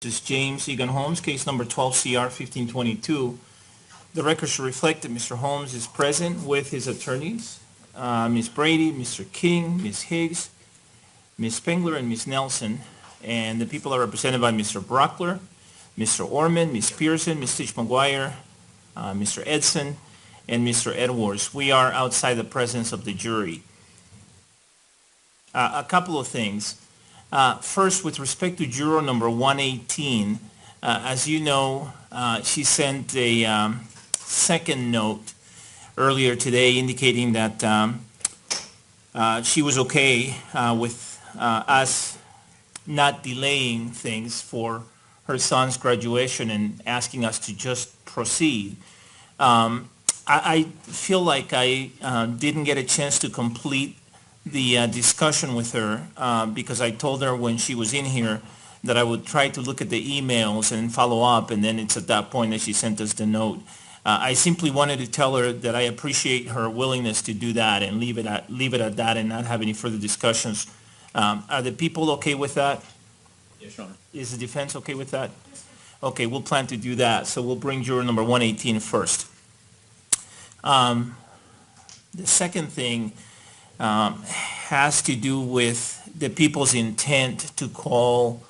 versus James Egan Holmes, case number 12 CR 1522. The record should reflect that Mr. Holmes is present with his attorneys, Ms. Brady, Mr. King, Ms. Higgs, Ms. Spengler, and Ms. Nelson. And the people are represented by Mr. Brockler, Mr. Orman, Ms. Pearson, Ms. Stitch McGuire, Mr. Edson, and Mr. Edwards. We are outside the presence of the jury. A couple of things. First, with respect to juror number 118, as you know, she sent a second note earlier today indicating that she was okay with us not delaying things for her son's graduation and asking us to just proceed. I feel like I didn't get a chance to complete the discussion with her because I told her when she was in here that I would try to look at the emails and follow up, and then it's at that point that she sent us the note. I simply wanted to tell her that I appreciate her willingness to do that and leave it at that and not have any further discussions. Are the people okay with that? Yes, Your Honor. Is the defense okay with that? Okay, we'll plan to do that. So we'll bring juror number 118 first. The second thing has to do with the people's intent to call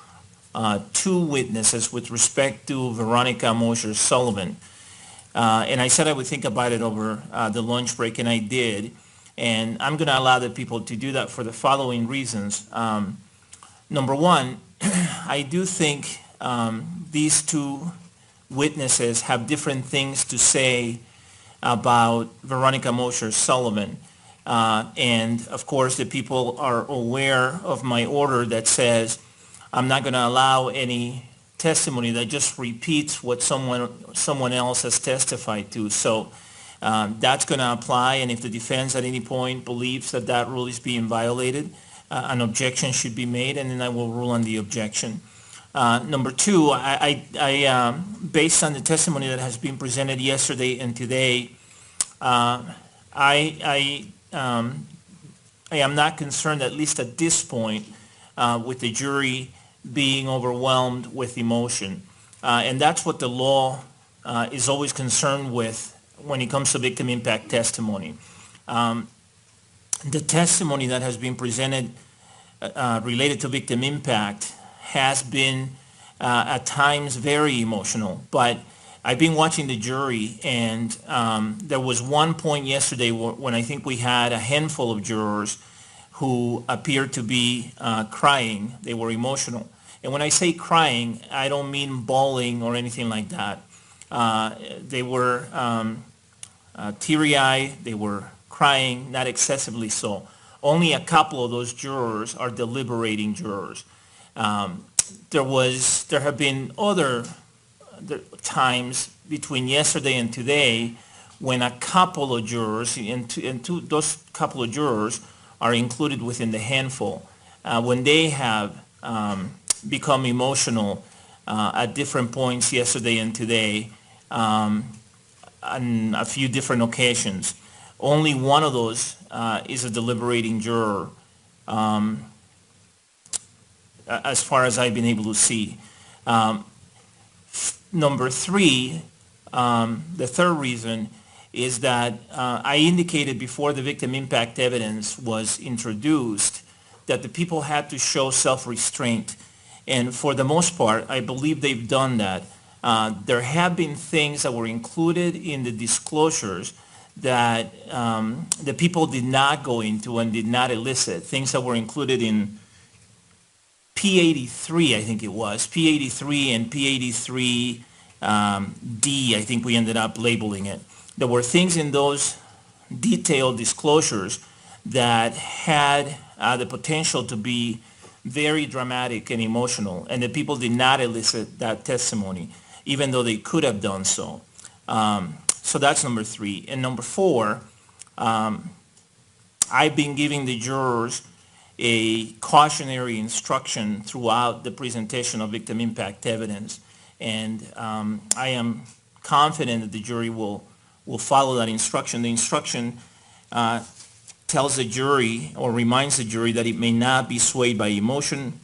two witnesses with respect to Veronica Mosher Sullivan. And I said I would think about it over the lunch break, and I did. And I'm going to allow the people to do that for the following reasons. Number one, I do think these two witnesses have different things to say about Veronica Mosher Sullivan. And of course, the people are aware of my order that says I'm not going to allow any testimony that just repeats what someone else has testified to. So that's going to apply. And if the defense at any point believes that that rule is being violated, an objection should be made, and then I will rule on the objection. Number two, I based on the testimony that has been presented yesterday and today, I am not concerned, at least at this point, with the jury being overwhelmed with emotion. And that's what the law is always concerned with when it comes to victim impact testimony. The testimony that has been presented related to victim impact has been at times very emotional, but I've been watching the jury, and there was one point yesterday when I think we had a handful of jurors who appeared to be crying. They were emotional. And when I say crying, I don't mean bawling or anything like that. They were teary-eyed. They were crying, not excessively so. Only a couple of those jurors are deliberating jurors. There have been other times between yesterday and today when a couple of jurors, those couple of jurors are included within the handful, when they have become emotional at different points yesterday and today on a few different occasions. Only one of those is a deliberating juror as far as I've been able to see. Number three, the third reason is that I indicated before the victim impact evidence was introduced that the people had to show self-restraint. And for the most part, I believe they've done that. There have been things that were included in the disclosures that the people did not go into and did not elicit, things that were included in P83, I think it was, P83 and P83D, I think we ended up labeling it. There were things in those detailed disclosures that had the potential to be very dramatic and emotional, and the people did not elicit that testimony, even though they could have done so. So that's number three. And number four, I've been giving the jurors a cautionary instruction throughout the presentation of victim impact evidence, and I am confident that the jury will follow that instruction. The instruction tells the jury or reminds the jury that it may not be swayed by emotion,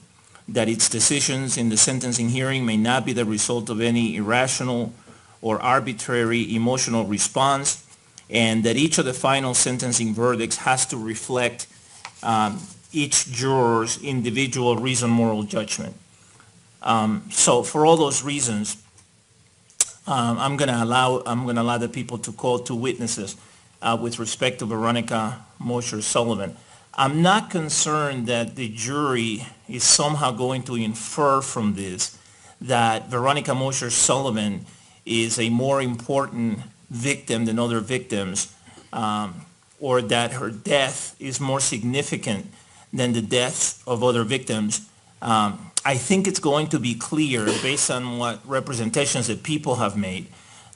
that its decisions in the sentencing hearing may not be the result of any irrational or arbitrary emotional response, and that each of the final sentencing verdicts has to reflect each juror's individual reasoned moral judgment. So for all those reasons, I'm going to allow the people to call two witnesses with respect to Veronica Mosher Sullivan. I'm not concerned that the jury is somehow going to infer from this that Veronica Mosher Sullivan is a more important victim than other victims, or that her death is more significant than the deaths of other victims. I think it's going to be clear, based on what representations that people have made,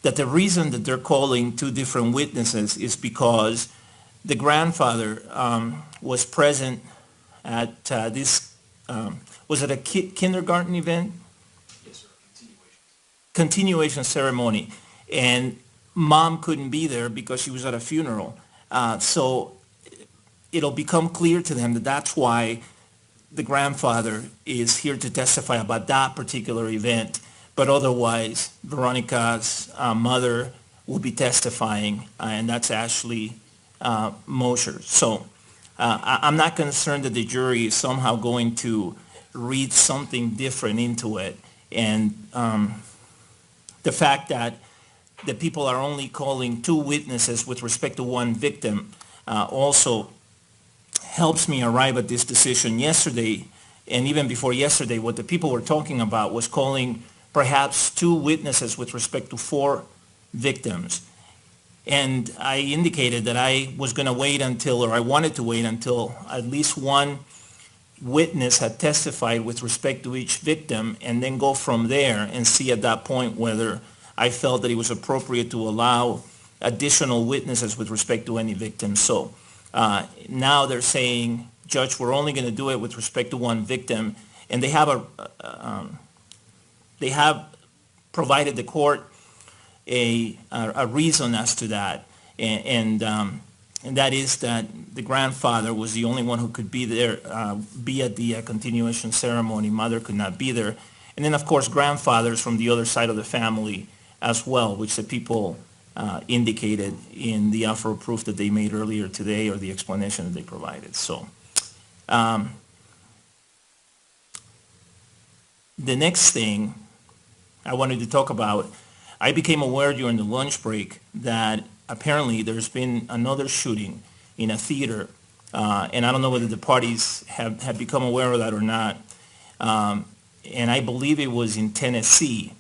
that the reason that they're calling two different witnesses is because the grandfather was present at this, was it a kindergarten event? Yes, sir. Continuation ceremony, and mom couldn't be there because she was at a funeral. So it'll become clear to them that that's why the grandfather is here to testify about that particular event, but otherwise Veronica's mother will be testifying, and that's Ashley Mosher. So I'm not concerned that the jury is somehow going to read something different into it, and the fact that the people are only calling two witnesses with respect to one victim also helps me arrive at this decision. Yesterday, and even before yesterday, what the people were talking about was calling perhaps two witnesses with respect to four victims. And I indicated that I was going to wait until, or I wanted to wait until at least one witness had testified with respect to each victim, and then go from there and see at that point whether I felt that it was appropriate to allow additional witnesses with respect to any victim. So now they're saying, Judge, we're only going to do it with respect to one victim, and they have provided the court a reason as to that, and that is that the grandfather was the only one who could be there, be at the continuation ceremony. Mother could not be there, and then of course grandfathers from the other side of the family as well, which the people indicated in the offer of proof that they made earlier today, or the explanation that they provided. So the next thing I wanted to talk about, I became aware during the lunch break that apparently there's been another shooting in a theater, and I don't know whether the parties have become aware of that or not, and I believe it was in Tennessee.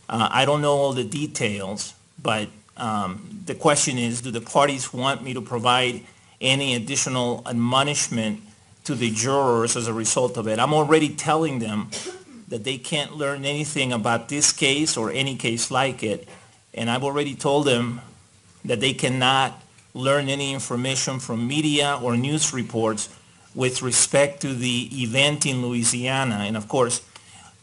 I don't know all the details, but the question is, do the parties want me to provide any additional admonishment to the jurors as a result of it? I'm already telling them that they can't learn anything about this case or any case like it, and I've already told them that they cannot learn any information from media or news reports with respect to the event in Louisiana. And of course,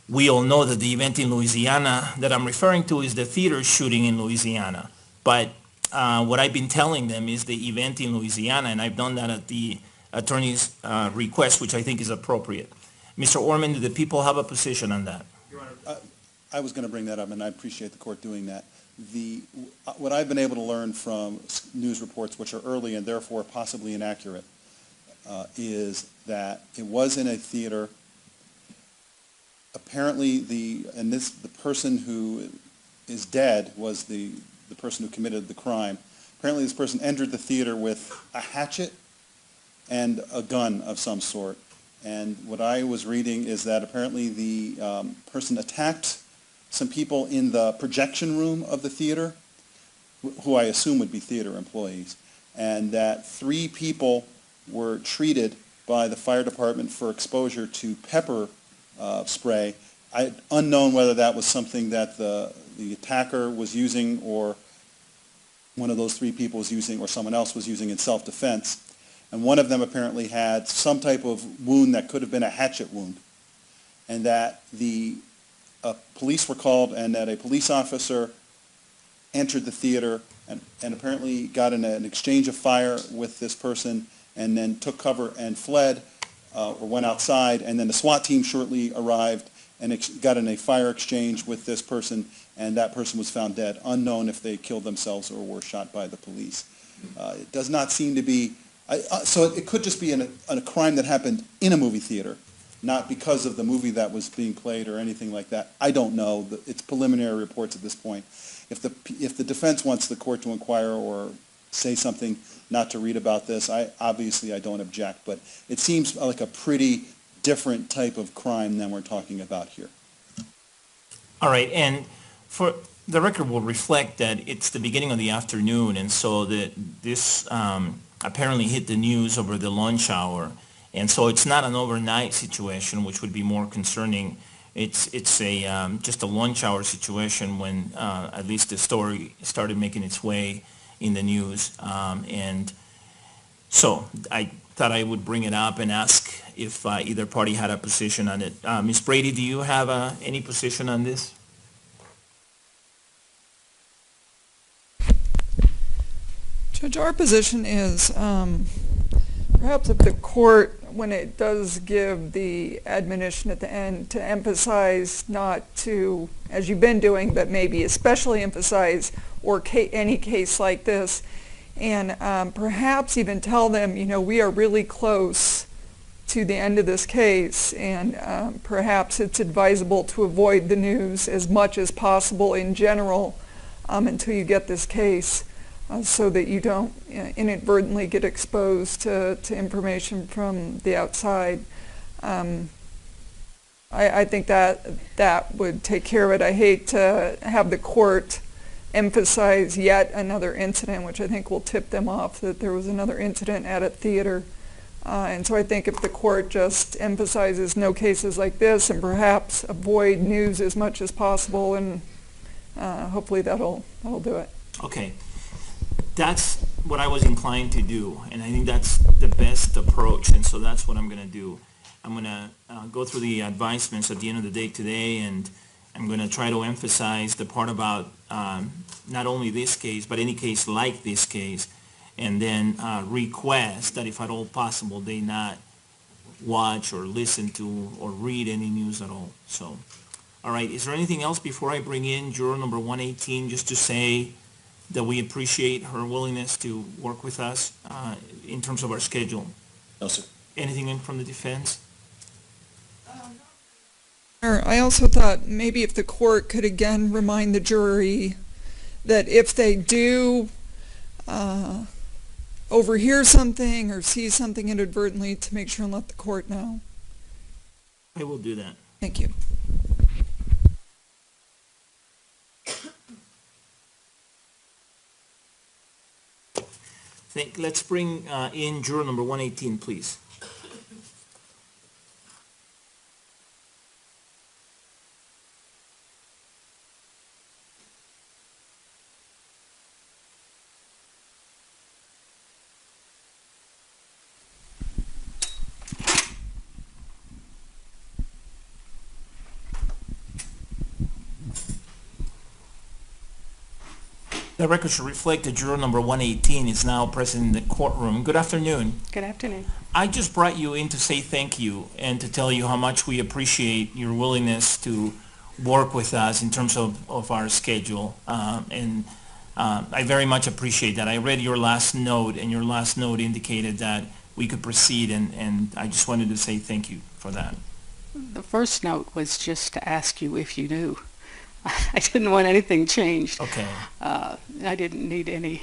we all know that the event in Louisiana that I'm referring to is the theater shooting in Louisiana. But what I've been telling them is the event in Louisiana, and I've done that at the attorney's request, which I think is appropriate. Mr. Orman, do the people have a position on that? Your Honor, I was going to bring that up, and I appreciate the court doing that. What I've been able to learn from news reports, which are early and therefore possibly inaccurate, is that it was in a theater. Apparently, the person who is dead was the person who committed the crime. Apparently, this person entered the theater with a hatchet and a gun of some sort. And what I was reading is that apparently the person attacked some people in the projection room of the theater, who I assume would be theater employees, and that 3 people were treated by the fire department for exposure to pepper spray. Unknown whether that was something that the attacker was using, or one of those 3 people was using, or someone else was using in self-defense. And one of them apparently had some type of wound that could have been a hatchet wound, and that the police were called, and that a police officer entered the theater and apparently got in an exchange of fire with this person, and then took cover and fled. or went outside, and then the SWAT team shortly arrived and got in a fire exchange with this person, and that person was found dead, unknown if they killed themselves or were shot by the police. It does not seem to be, so it could just be a crime that happened in a movie theater, not because of the movie that was being played or anything like that. I don't know. It's preliminary reports at this point. If the defense wants the court to inquire or say something not to read about this, obviously I don't object, but it seems like a pretty different type of crime than we're talking about here. All right, and for the record will reflect that it's the beginning of the afternoon, and so this apparently hit the news over the lunch hour, and so it's not an overnight situation, which would be more concerning. It's a just a lunch hour situation when at least the story started making its way in the news, and so I thought I would bring it up and ask if either party had a position on it. Ms. Brady, do you have any position on this? Judge, our position is perhaps if the court, when it does give the admonition at the end, to emphasize not to, as you've been doing, but maybe especially emphasize or any case like this, and perhaps even tell them, you know, we are really close to the end of this case, and perhaps it's advisable to avoid the news as much as possible in general until you get this case, so that you don't inadvertently get exposed to information from the outside. I think that would take care of it. I hate to have the court emphasize yet another incident, which I think will tip them off that there was another incident at a theater. And so I think if the court just emphasizes no cases like this and perhaps avoid news as much as possible, and hopefully that'll do it. Okay. That's what I was inclined to do, and I think that's the best approach, and so that's what I'm going to do. I'm going to go through the advisements at the end of the day today, and I'm going to try to emphasize the part about not only this case, but any case like this case, and then request that if at all possible they not watch or listen to or read any news at all. So, all right, is there anything else before I bring in juror number 118, just to say that we appreciate her willingness to work with us in terms of our schedule? No, sir. Anything in from the defense? I also thought maybe if the court could again remind the jury that if they do overhear something or see something inadvertently, to make sure and let the court know. I will do that. Thank you. Let's bring in juror number 118, please. The record should reflect that juror number 118 is now present in the courtroom. Good afternoon. Good afternoon. I just brought you in to say thank you and to tell you how much we appreciate your willingness to work with us in terms of our schedule. I very much appreciate that. I read your last note, and your last note indicated that we could proceed, and I just wanted to say thank you for that. The first note was just to ask you if you knew. I didn't want anything changed. Okay. I didn't need any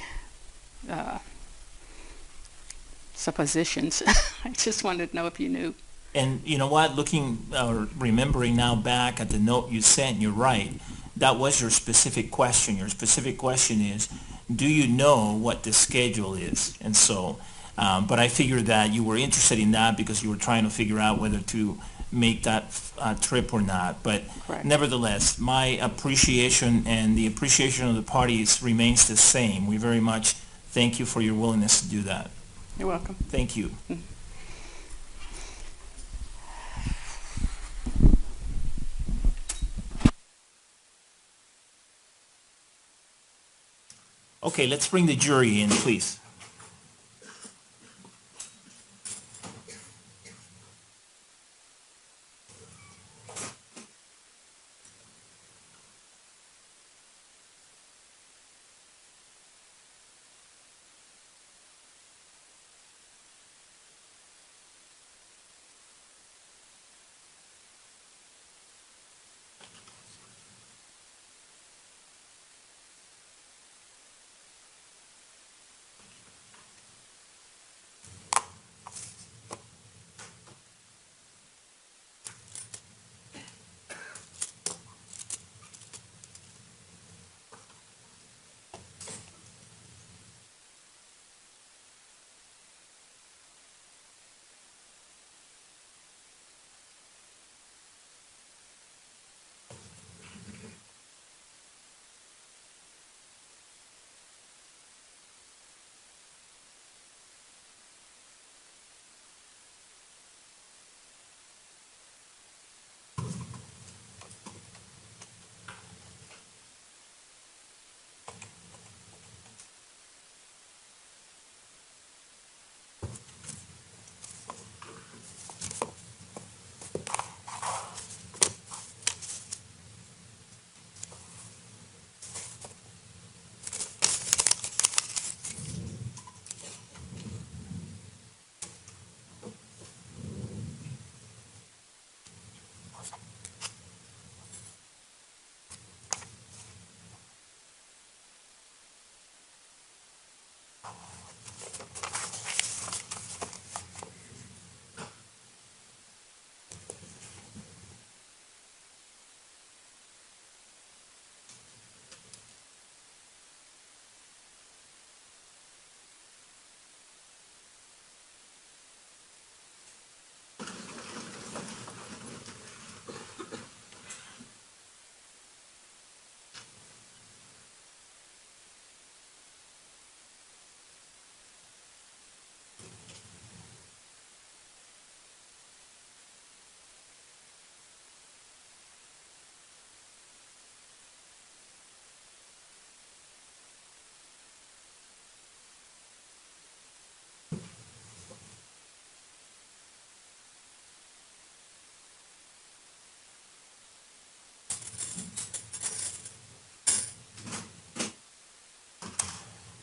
suppositions. I just wanted to know if you knew. And you know what? Looking or remembering now back at the note you sent, you're right. That was your specific question. Your specific question is, do you know what the schedule is? And so, but I figured that you were interested in that because you were trying to figure out whether to make that trip or not. But Correct. Nevertheless, my appreciation and the appreciation of the parties remains the same. We very much thank you for your willingness to do that. You're welcome. Thank you. Okay, let's bring the jury in, please.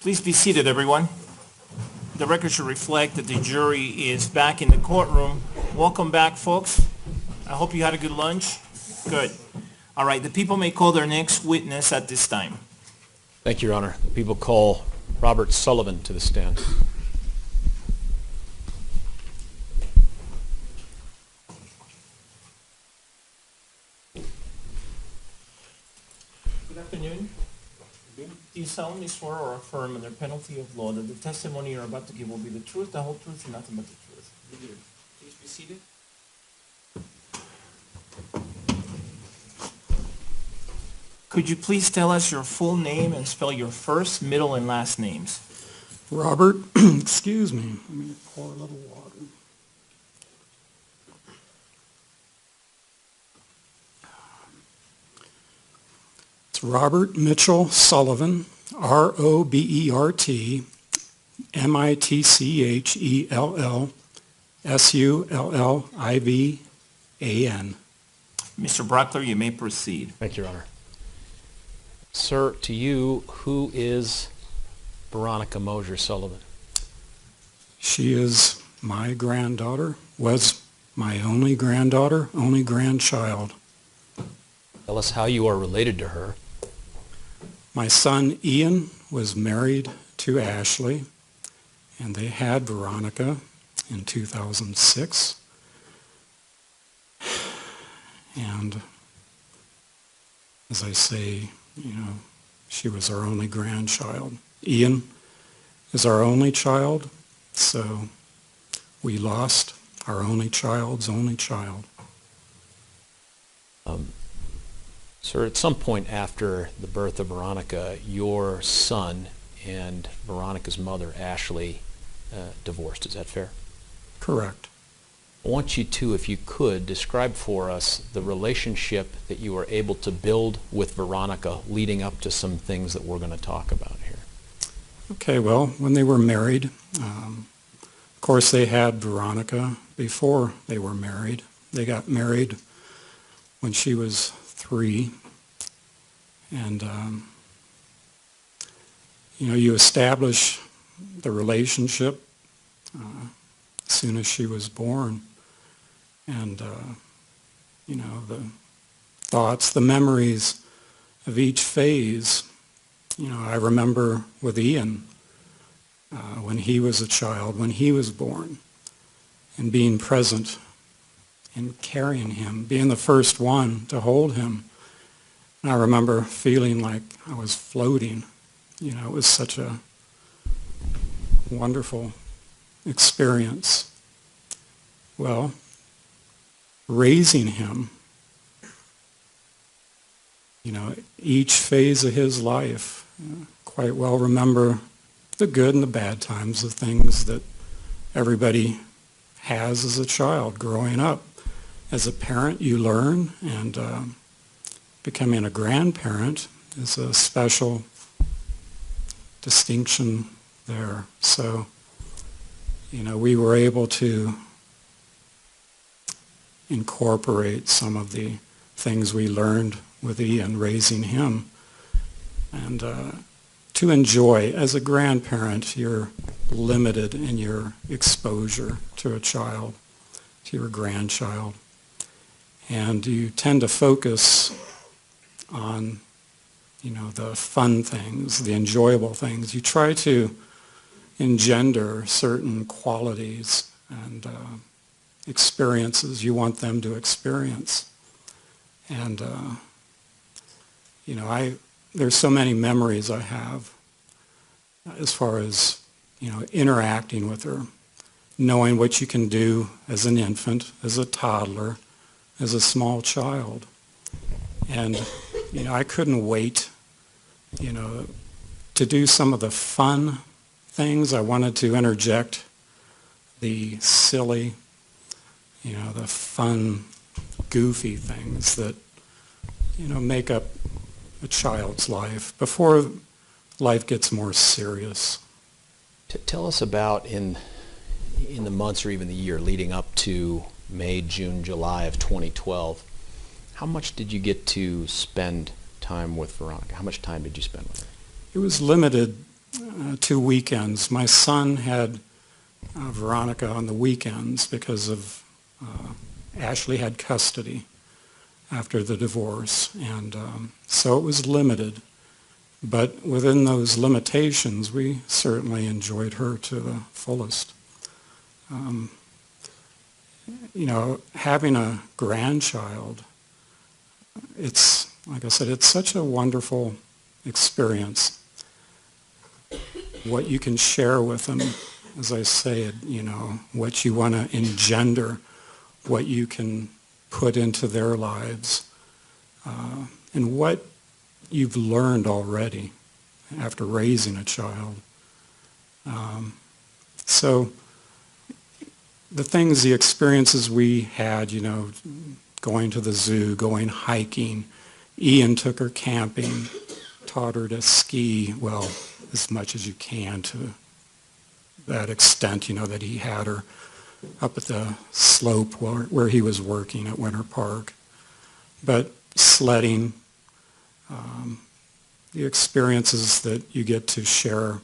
Please be seated, everyone. The record should reflect that the jury is back in the courtroom. Welcome back, folks. I hope you had a good lunch. Good. All right, the people may call their next witness at this time. Thank you, Your Honor. The people call Robert Sullivan to the stand. Good afternoon. Do you solemnly swear or affirm under penalty of law that the testimony you're about to give will be the truth, the whole truth, and nothing but the truth? You do. Please be seated. Could you please tell us your full name and spell your first, middle, and last names? Robert, excuse me, let me pour a little water. It's Robert Mitchell Sullivan, Robert Mitchell Sullivan. Mr. Brockler, you may proceed. Thank you, Your Honor. Sir, to you, who is Veronica Mosier Sullivan? She is my granddaughter, was my only granddaughter, only grandchild. Tell us how you are related to her. My son Ian was married to Ashley, and they had Veronica in 2006. And as I say, she was our only grandchild. Ian is our only child, so we lost our only child's only child. Sir, at some point after the birth of Veronica, your son and Veronica's mother, Ashley, divorced. Is that fair? Correct. I want you to, if you could, describe for us the relationship that you were able to build with Veronica leading up to some things that we're going to talk about here. Okay, well, when they were married, of course they had Veronica before they were married. They got married when she was 3. And, you establish the relationship as soon as she was born. And, the thoughts, the memories of each phase. I remember with Ian, when he was a child, when he was born, and being present and carrying him, being the first one to hold him. And I remember feeling like I was floating. It was such a wonderful experience. Well, raising him, each phase of his life, quite well remember the good and the bad times, the things that everybody has as a child growing up. As a parent, you learn, and becoming a grandparent is a special distinction there. So, we were able to incorporate some of the things we learned with Ian, raising him, and to enjoy. As a grandparent, you're limited in your exposure to a child, to your grandchild, and you tend to focus on, the fun things, the enjoyable things. You try to engender certain qualities and experiences you want them to experience. And, there's so many memories I have as far as, interacting with her, knowing what you can do as an infant, as a toddler, as a small child. And, I couldn't wait, to do some of the fun things. I wanted to interject the silly, the fun, goofy things that, make up a child's life before life gets more serious. Tell us about in the months or even the year leading up to May, June, July of 2012, how much did you get to spend time with Veronica? How much time did you spend with her? It was limited 2 weekends. My son had Veronica on the weekends because of Ashley had custody after the divorce, and so it was limited. But within those limitations, we certainly enjoyed her to the fullest. Having a grandchild, it's, like I said, it's such a wonderful experience. What you can share with them, as I say, what you want to engender, what you can put into their lives, and what you've learned already after raising a child. So the experiences we had, going to the zoo, going hiking, Ian took her camping, taught her to ski, well, as much as you can to that extent, that he had her up at the slope where he was working at Winter Park. But sledding, the experiences that you get to share,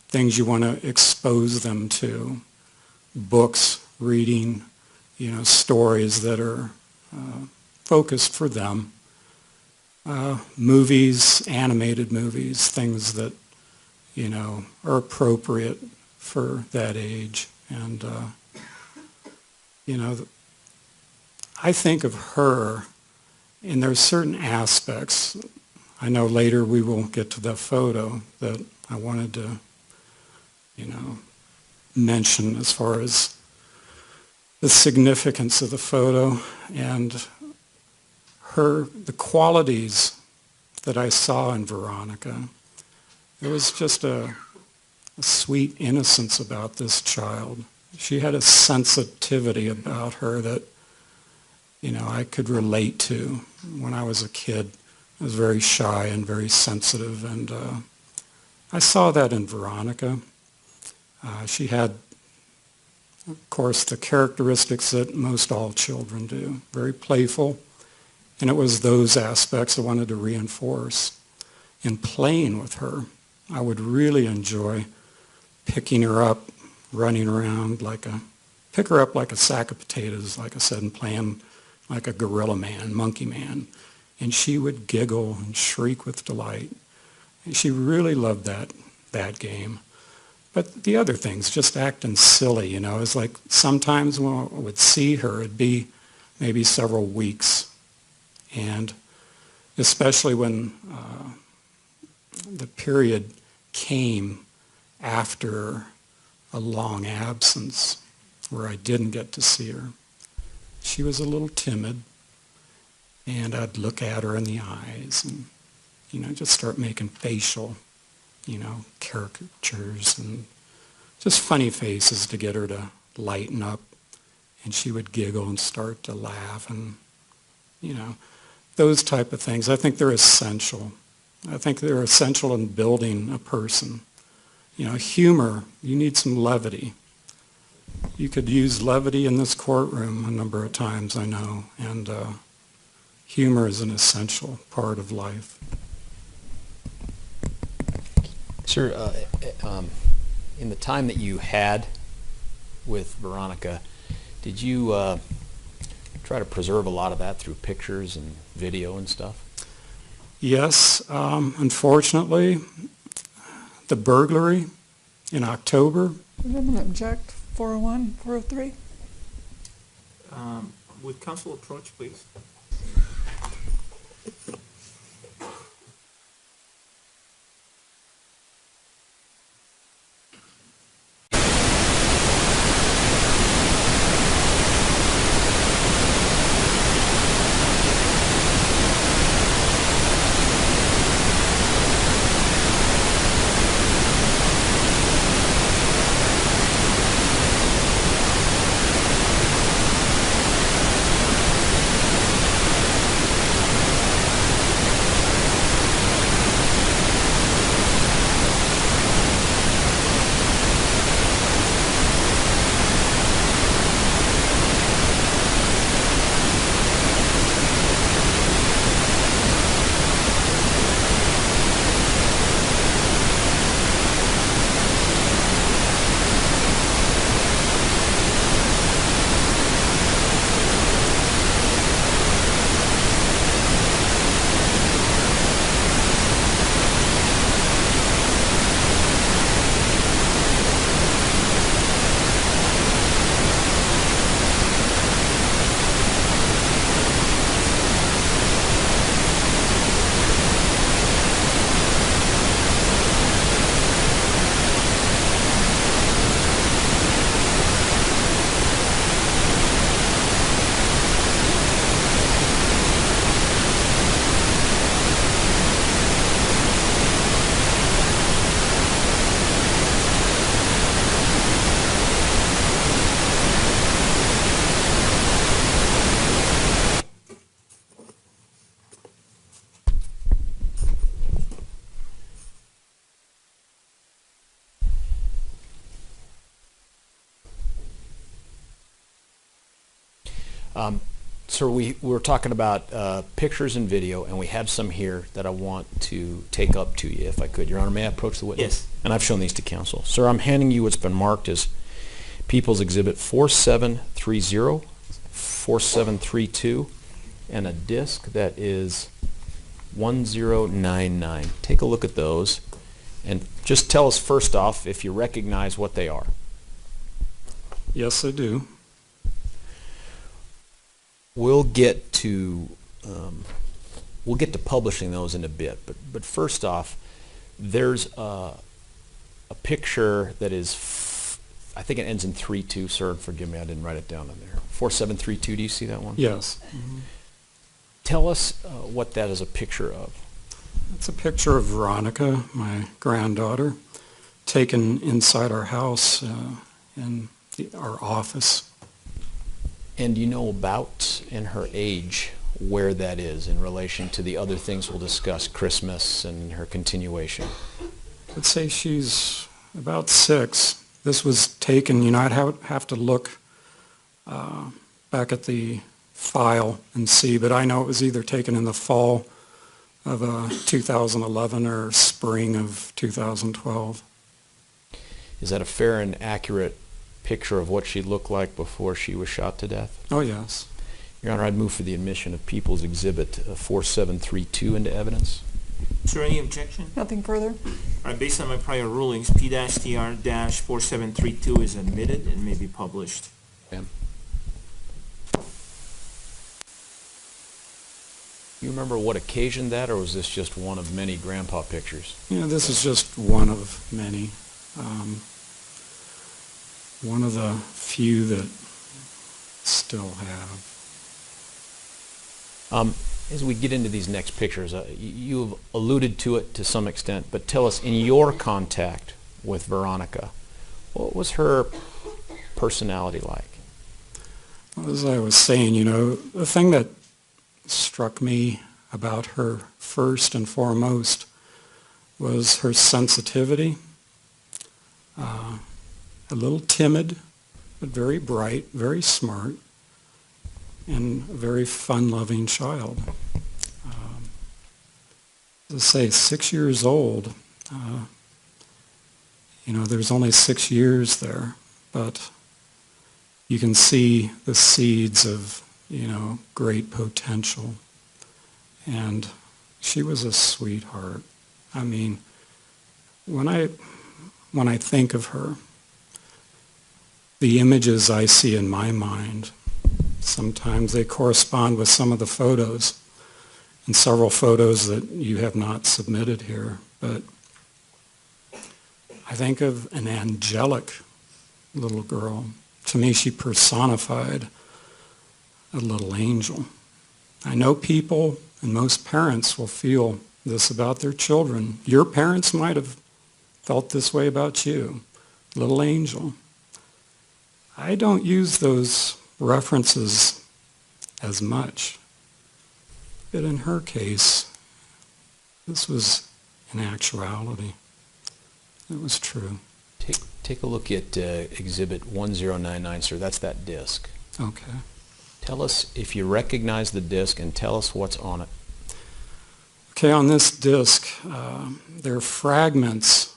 things you want to expose them to, books, reading, stories that are focused for them, movies, animated movies, things that, are appropriate for that age. And, I think of her, and there's certain aspects. I know later we will get to the photo that I wanted to, mention as far as the significance of the photo and the qualities that I saw in Veronica. There was just a sweet innocence about this child. She had a sensitivity about her that, I could relate to. When I was a kid, I was very shy and very sensitive, and I saw that in Veronica. She had, of course, the characteristics that most all children do, very playful, and it was those aspects I wanted to reinforce. In playing with her, I would really enjoy picking her up, running around pick her up like a sack of potatoes, like I said, and playing like a gorilla man, monkey man. And she would giggle and shriek with delight. And she really loved that game. But the other things, just acting silly, it's like sometimes when I would see her, it'd be maybe several weeks. And especially when the period came after a long absence where I didn't get to see her, she was a little timid, and I'd look at her in the eyes and, just start making facial, caricatures and just funny faces to get her to lighten up. And she would giggle and start to laugh and, those type of things. I think they're essential. I think they're essential in building a person. Humor, you need some levity. You could use levity in this courtroom a number of times, I know, and humor is an essential part of life. Sir, in the time that you had with Veronica, did you try to preserve a lot of that through pictures and video and stuff? Yes, unfortunately, the burglary in October. Would anyone object? 401, 403? Would counsel approach, please? Sir, we were talking about pictures and video, and we have some here that I want to take up to you, if I could. Your Honor, may I approach the witness? Yes. And I've shown these to counsel. Sir, I'm handing you what's been marked as People's Exhibit 4730, 4732, and a disc that is 1099. Take a look at those, and just tell us first off if you recognize what they are. Yes, I do. We'll get to publishing those in a bit, but first off, there's a picture that is, I think it ends in 32, sir. Forgive me, I didn't write it down in there. 4732. Do you see that one? Yes. Tell us what that is a picture of. It's a picture of Veronica, my granddaughter, taken inside our house in our office. And do you know about, in her age, where that is in relation to the other things we'll discuss, Christmas and her continuation? I'd say she's about 6. This was taken, I'd have to look back at the file and see, but I know it was either taken in the fall of 2011 or spring of 2012. Is that a fair and accurate picture of what she looked like before she was shot to death? Oh, yes. Your Honor, I'd move for the admission of People's Exhibit 4732 into evidence. Is there any objection? Nothing further? All right, based on my prior rulings, P-TR-4732 is admitted and may be published. Ma'am. You remember what occasioned that, or was this just one of many grandpa pictures? This is just one of many. One of the few that still have. As we get into these next pictures, you've alluded to it to some extent, but tell us, in your contact with Veronica, what was her personality like? Well, as I was saying, the thing that struck me about her first and foremost was her sensitivity. A little timid, but very bright, very smart, and a very fun-loving child. As I say, 6 years old. There's only 6 years there, but you can see the seeds of, great potential. And she was a sweetheart. I mean, when I think of her, the images I see in my mind, sometimes they correspond with some of the photos, and several photos that you have not submitted here. But I think of an angelic little girl. To me, she personified a little angel. I know people and most parents will feel this about their children. Your parents might have felt this way about you. Little angel. I don't use those references as much. But in her case, this was in actuality. It was true. Take a look at Exhibit 1099, sir. That's that disc. Okay. Tell us if you recognize the disc and tell us what's on it. Okay, on this disc, there are fragments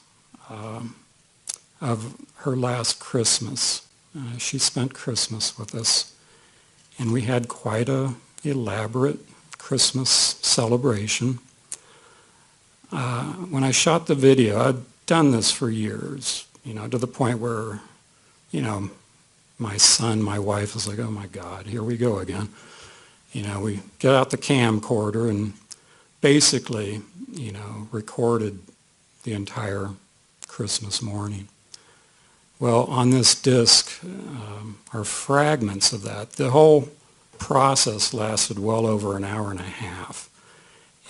of her last Christmas. She spent Christmas with us, and we had quite a elaborate Christmas celebration. When I shot the video, I'd done this for years, to the point where, my son, my wife was like, oh my God, here we go again. We get out the camcorder and basically, recorded the entire Christmas morning. Well, on this disc are fragments of that. The whole process lasted well over an hour and a half.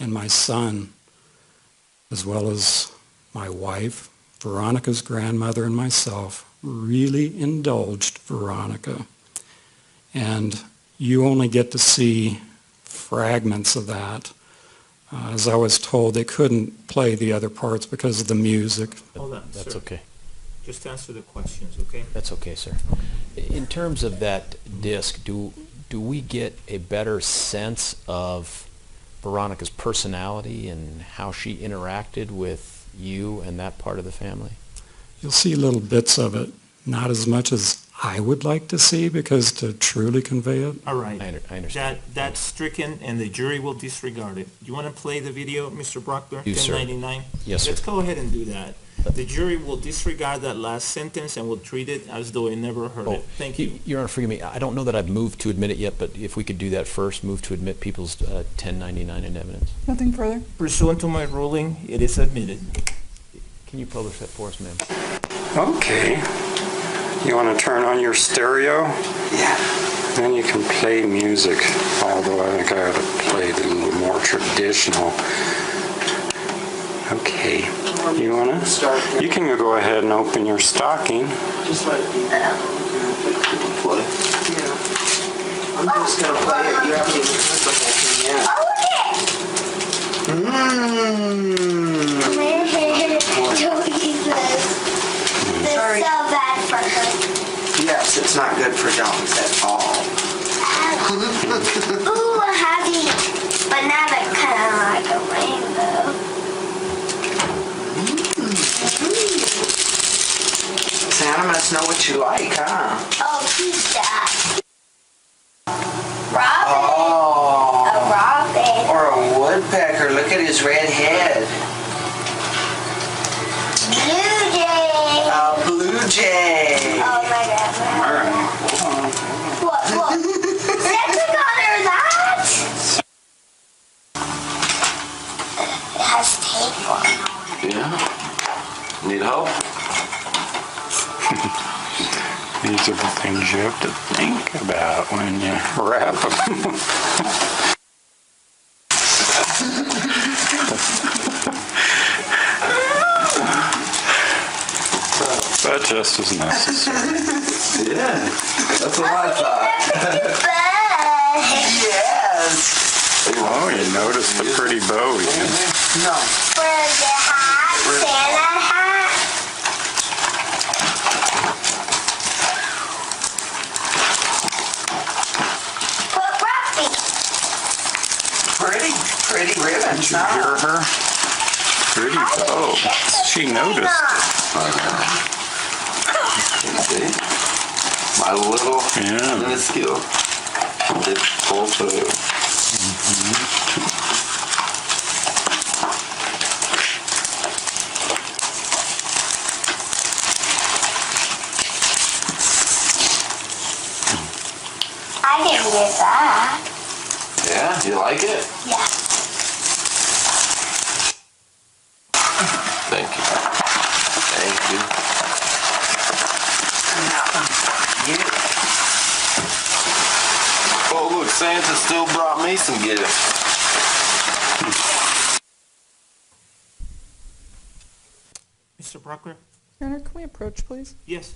And my son, as well as my wife, Veronica's grandmother, and myself, really indulged Veronica. And you only get to see fragments of that. As I was told, they couldn't play the other parts because of the music. Hold on, That's sir. okay. Just answer the questions, okay? That's okay, sir. In terms of that disc, do do we get a better sense of Veronica's personality and how she interacted with you and that part of the family? You'll see little bits of it, not as much as I would like to see, because to truly convey it, All right. I understand. That's stricken, and the jury will disregard it. You want to play the video, Mr. Brockler? Yes, sir. 1099? Yes, sir. Let's go ahead and do that. The jury will disregard that last sentence and will treat it as though it never heard it. Thank you. Your Honor, forgive me. I don't know that I've moved to admit it yet, but if we could do that first, move to admit people's 1099 in evidence. Nothing further? Pursuant to my ruling, it is admitted. Can you publish that for us, ma'am? okay. You want to turn on your stereo? Yeah. Then you can play music, although I think I ought to play it a little more traditional. Okay. You want to? You can go ahead and open your stocking. Just let it be. Play. Yeah. I'm just gonna play it. You haven't even heard the whole thing yet. Don't eat this. This is so bad for her. Yes, it's not good for dogs at all. Ooh, a happy banana, kind of like a rainbow. Santa must know what you like, huh? Oh, pizza. Robin. Oh. A robin. Or a woodpecker. Look at his red head. Blue jay. A blue jay. Oh my God. What? Santa got her that? It has tape on it. Yeah. Need help? These are the things you have to think about when you wrap them. But just as necessary. Yeah. That's what I thought. Yes. Oh, you noticed the pretty bow again. No. Where's the hat? Santa hat? But Ruffy. Pretty ribbons, Did you hear huh? her? Pretty bow. She noticed it. See? My little Yeah. minuscule. It's full food. I didn't get that. Yeah, you like it? Yeah. Thank you. Thank you. Oh, look, Santa still brought me some gifts. Mr. Brockler? Your Honor, can we approach, please? Yes.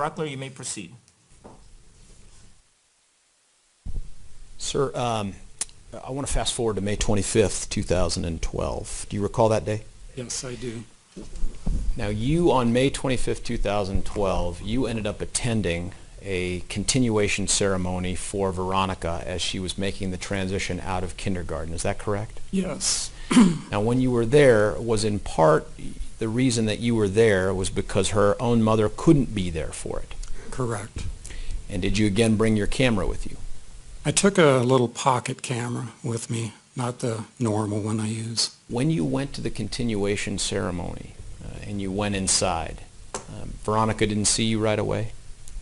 Brockler, you may proceed. Sir, I want to fast forward to May 25th, 2012. Do you recall that day? Yes, I do. Now, you, on May 25th, 2012, you ended up attending a continuation ceremony for Veronica as she was making the transition out of kindergarten. Is that correct? Yes. Now, when you were there, was in part the reason that you were there was because her own mother couldn't be there for it. Correct. And did you again bring your camera with you? I took a little pocket camera with me, not the normal one I use. When you went to the continuation ceremony and you went inside, Veronica didn't see you right away?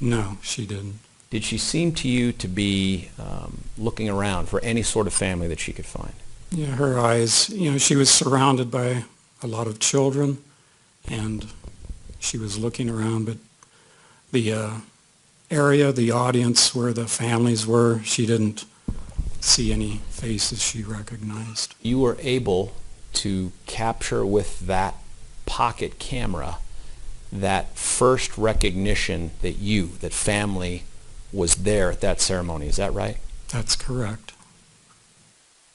No, she didn't. Did she seem to you to be looking around for any sort of family that she could find? Yeah, her eyes, she was surrounded by a lot of children, and she was looking around, but the area, the audience where the families were, she didn't see any faces she recognized. You were able to capture with that pocket camera that first recognition that family was there at that ceremony. Is that right? That's correct.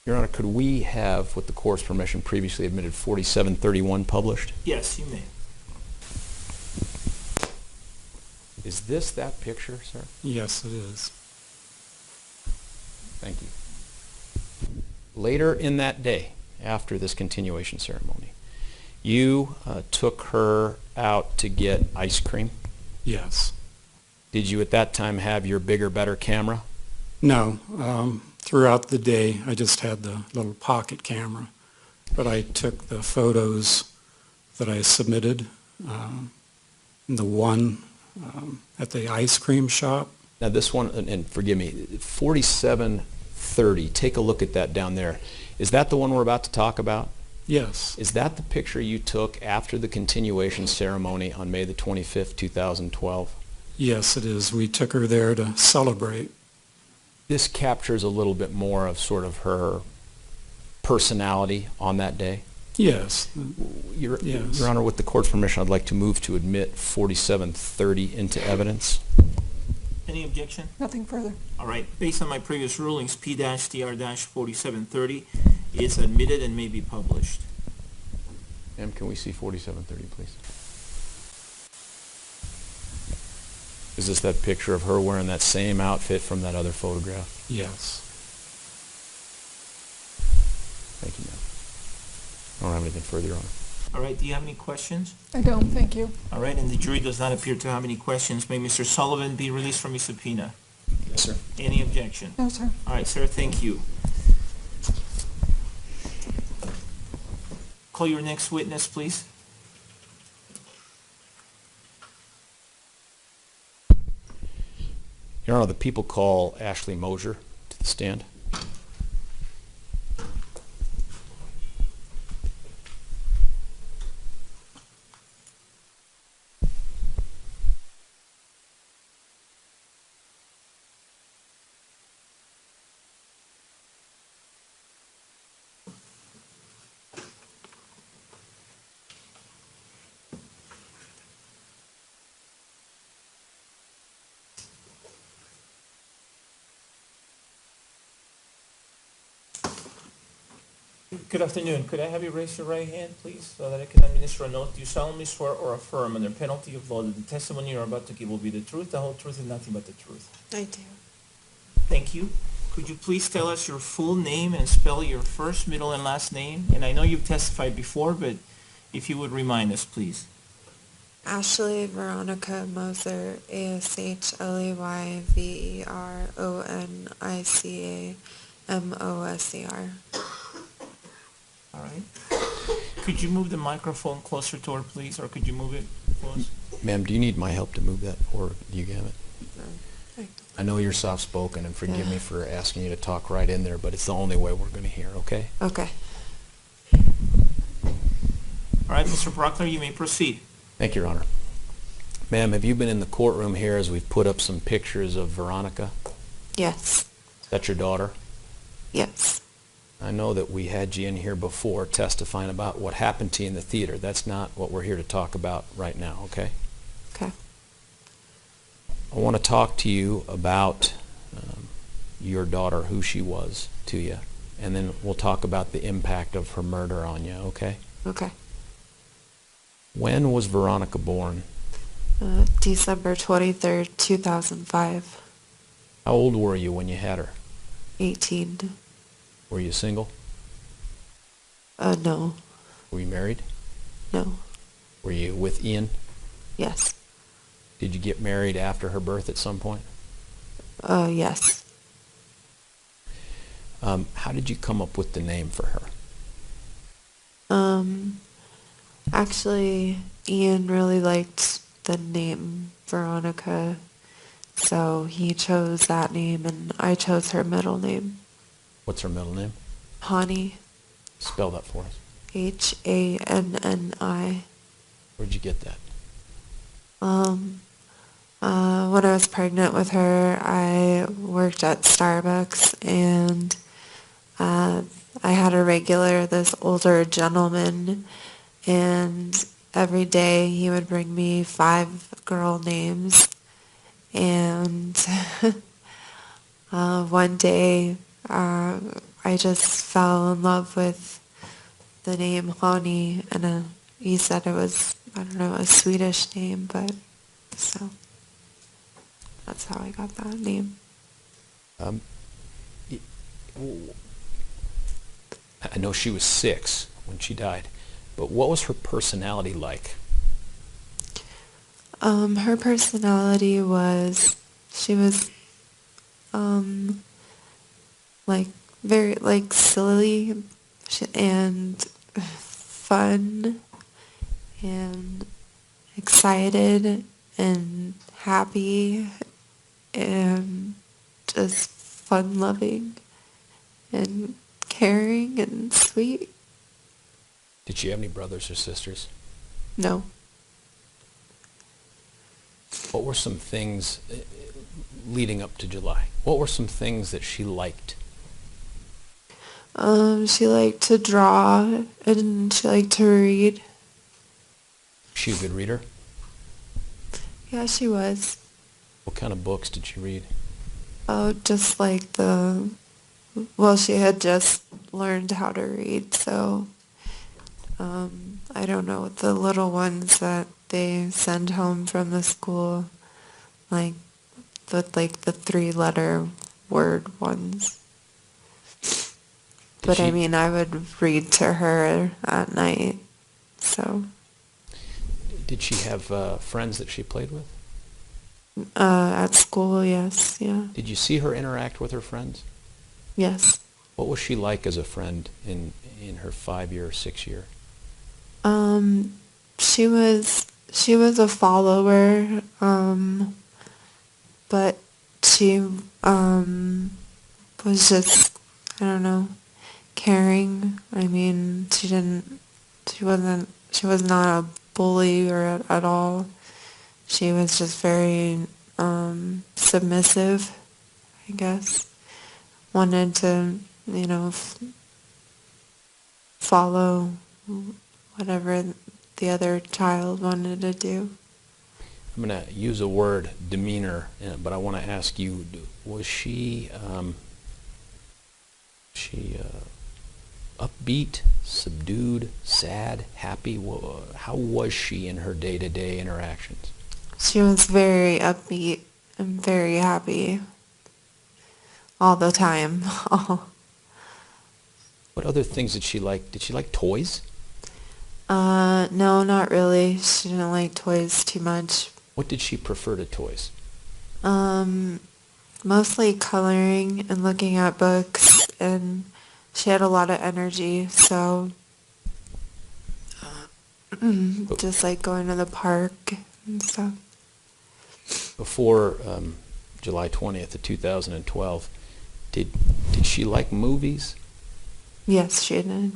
Your Honor, could we have, with the court's permission, previously admitted 4731 published? Yes, you may. Is this that picture, sir? Yes, it is. Thank you. Later in that day, after this continuation ceremony, you took her out to get ice cream. Yes. Did you at that time have your bigger, better camera? No. Throughout the day, I just had the little pocket camera, but I took the photos that I submitted, the one at the ice cream shop. Now this one, and forgive me, 4730, take a look at that down there. Is that the one we're about to talk about? Yes. Is that the picture you took after the continuation ceremony on May the 25th, 2012? Yes, it is. We took her there to celebrate. This captures a little bit more of sort of her personality on that day? Yes. Your Yes. Honor, with the court's permission, I'd like to move to admit 4730 into evidence. Any objection? Nothing further. All right, based on my previous rulings, P-TR-4730 is admitted and may be published. Ma'am, can we see 4730, please? Is this that picture of her wearing that same outfit from that other photograph? Yes. Thank you, ma'am. I don't have anything further, Your Honor. All right, do you have any questions? I don't, thank you. All right, and the jury does not appear to have any questions. May Mr. Sullivan be released from his subpoena? Yes, sir. Any objection? No, sir. All right, sir, thank you. Call your next witness, please. Your Honor, the people call Ashley Mosier to the stand. Good afternoon. Could I have you raise your right hand, please, so that I can administer a note? Do you solemnly swear or affirm under penalty of law that the testimony you're about to give will be the truth, the whole truth, and nothing but the truth? I do. Thank you. Could you please tell us your full name and spell your first, middle, and last name? And I know you've testified before, but if you would remind us, please. Ashley Veronica Moser, AShleyVeronica All right. Could you move the microphone closer to her, please, or could you move it close? Ma'am, do you need my help to move that, or do you have it? No. I know you're soft-spoken, and forgive me for asking you to talk right in there, but it's the only way we're going to hear, okay? Okay. All right, Mr. Brockler, you may proceed. Thank you, Your Honor. Ma'am, have you been in the courtroom here as we've put up some pictures of Veronica? Yes. Is that your daughter? Yes. I know that we had you in here before testifying about what happened to you in the theater. That's not what we're here to talk about right now, okay? Okay. I want to talk to you about your daughter, who she was to you, and then we'll talk about the impact of her murder on you, okay? Okay. When was Veronica born? December 23rd, 2005. How old were you when you had her? 18. Were you single? No. Were you married? No. Were you with Ian? Yes. Did you get married after her birth at some point? Yes. How did you come up with the name for her? Actually, Ian really liked the name Veronica, so he chose that name, and I chose her middle name, What's her middle name? Hani, Spell that for us. Hanni. Where'd you get that? When I was pregnant with her, I worked at Starbucks, and I had a regular, this older gentleman, and every day he would bring me 5 girl names, and one day I just fell in love with the name Hani, and he said it was, I don't know, a Swedish name, but so that's how I got that name. Um, y- w- I know she was 6 when she died, but what was her personality like? Her personality was, she was, like, very, like, silly and fun and excited and happy and just fun-loving and caring and sweet. Did she have any brothers or sisters? No. What were some things leading up to July? What were some things that she liked? She liked to draw and she liked to read. Was she a good reader? Yeah, she was. What kind of books did she read? Oh, just like well, she had just learned how to read, so I don't know, the little ones that they send home from the school, like the 3-letter word ones. But I mean, I would read to her at night, so. Did she have friends that she played with? At school, yes, yeah. Did you see her interact with her friends? Yes. What was she like as a friend in her 5-year, 6-year? She was a follower, but she was just, I don't know, caring. I mean, she was not a bully or at all. She was just very submissive, I guess. Wanted to, follow whatever the other child wanted to do. I'm going to use a word, demeanor, but I want to ask you, was she upbeat, subdued, sad, happy? How was she in her day-to-day interactions? She was very upbeat and very happy all the time. What other things did she like? Did she like toys? No, not really. She didn't like toys too much. What did she prefer to toys? Mostly coloring and looking at books, and she had a lot of energy, so just like going to the park and stuff. Before July 20th of 2012, did she like movies? Yes, she did.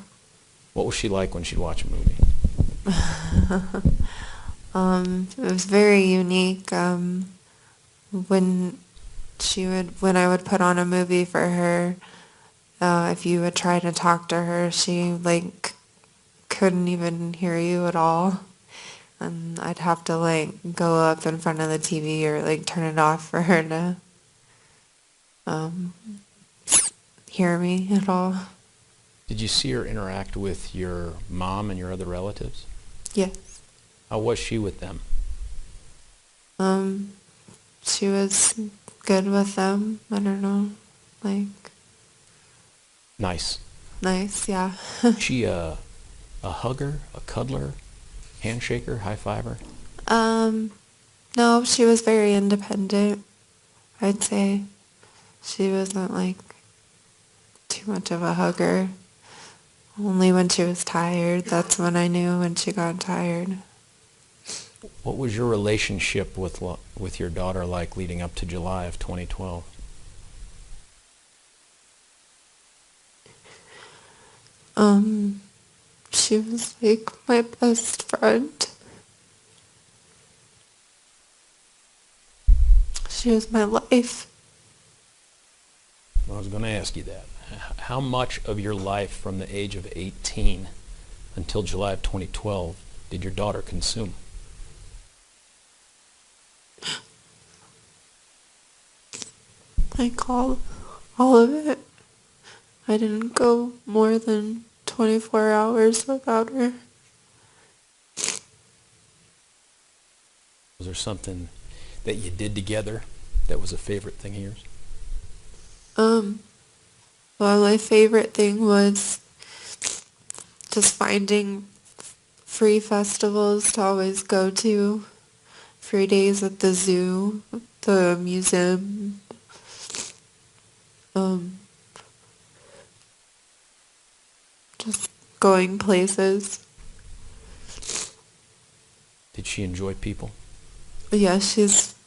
What was she like when she'd watch a movie? It was very unique. When I would put on a movie for her, if you would try to talk to her, she couldn't even hear you at all. and I'd have to like go up in front of the TV or like turn it off for her to um, hear me at all. Did you see her interact with your mom and your other relatives? Yes. How was she with them? She was good with them. I don't know, like Nice. nice, yeah. She a hugger, a cuddler, handshaker, high fiver? No, she was very independent, I'd say. She wasn't like too much of a hugger. Only when she was tired. That's when I knew when she got tired. What was your relationship with your daughter like leading up to July of 2012? She was like my best friend. She was my life. I was going to ask you that. How much of your life from the age of 18 until July of 2012 did your daughter consume? Like all of it. I didn't go more than 24 hours without her. Was there something that you did together that was a favorite thing of yours? Well, my favorite thing was just finding free festivals to always go to. Free days at the zoo, the museum, just going places. Did she enjoy people? Yeah,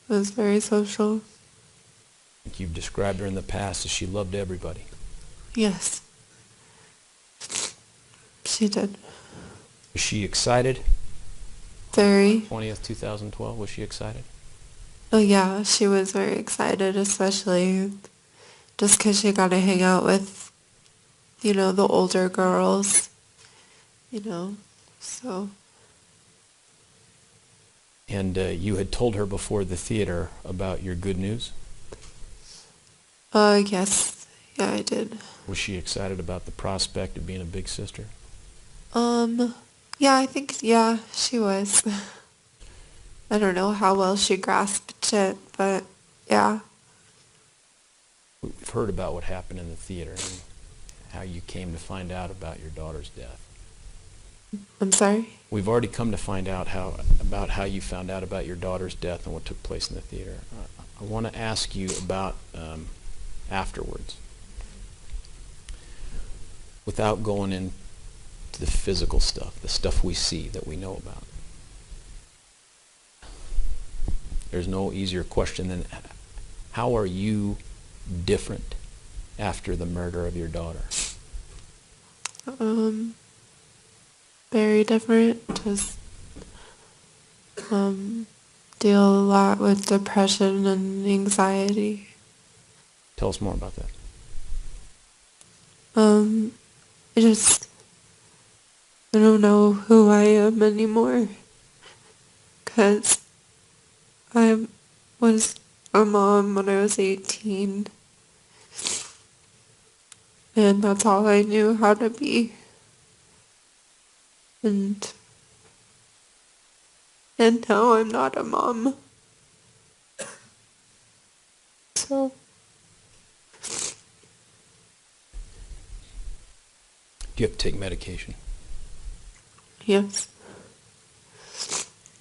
was very social. You've described her in the past as she loved everybody. Yes. She did. Was she excited? Very. 20th, 2012, was she excited? Oh yeah, she was very excited, especially just because she got to hang out with, the older girls, so. And you had told her before the theater about your good news? Yes. Yeah, I did. Was she excited about the prospect of being a big sister? Yeah, I think, yeah, she was. I don't know how well she grasped it, but yeah. We've heard about what happened in the theater and how you came to find out about your daughter's death. I'm sorry? We've already come to find out about how you found out about your daughter's death and what took place in the theater. I want to ask you about afterwards. Without going into the physical stuff, the stuff we see that we know about. There's no easier question than how are you different after the murder of your daughter? Very different. Just deal a lot with depression and anxiety. Tell us more about that. I don't know who I am anymore. 'Cause I was a mom when I was 18. And that's all I knew how to be. And now I'm not a mom. So. Do you have to take medication? Yes.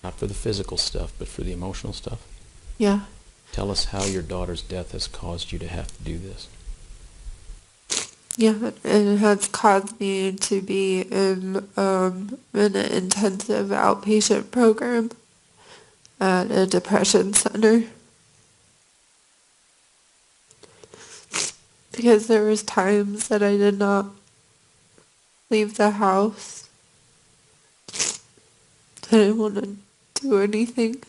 Not for the physical stuff, but for the emotional stuff? Yeah. Tell us how your daughter's death has caused you to have to do this. Yeah, it has caused me to be in an intensive outpatient program at a depression center. Because there was times that I did not leave the house. I didn't want to do anything.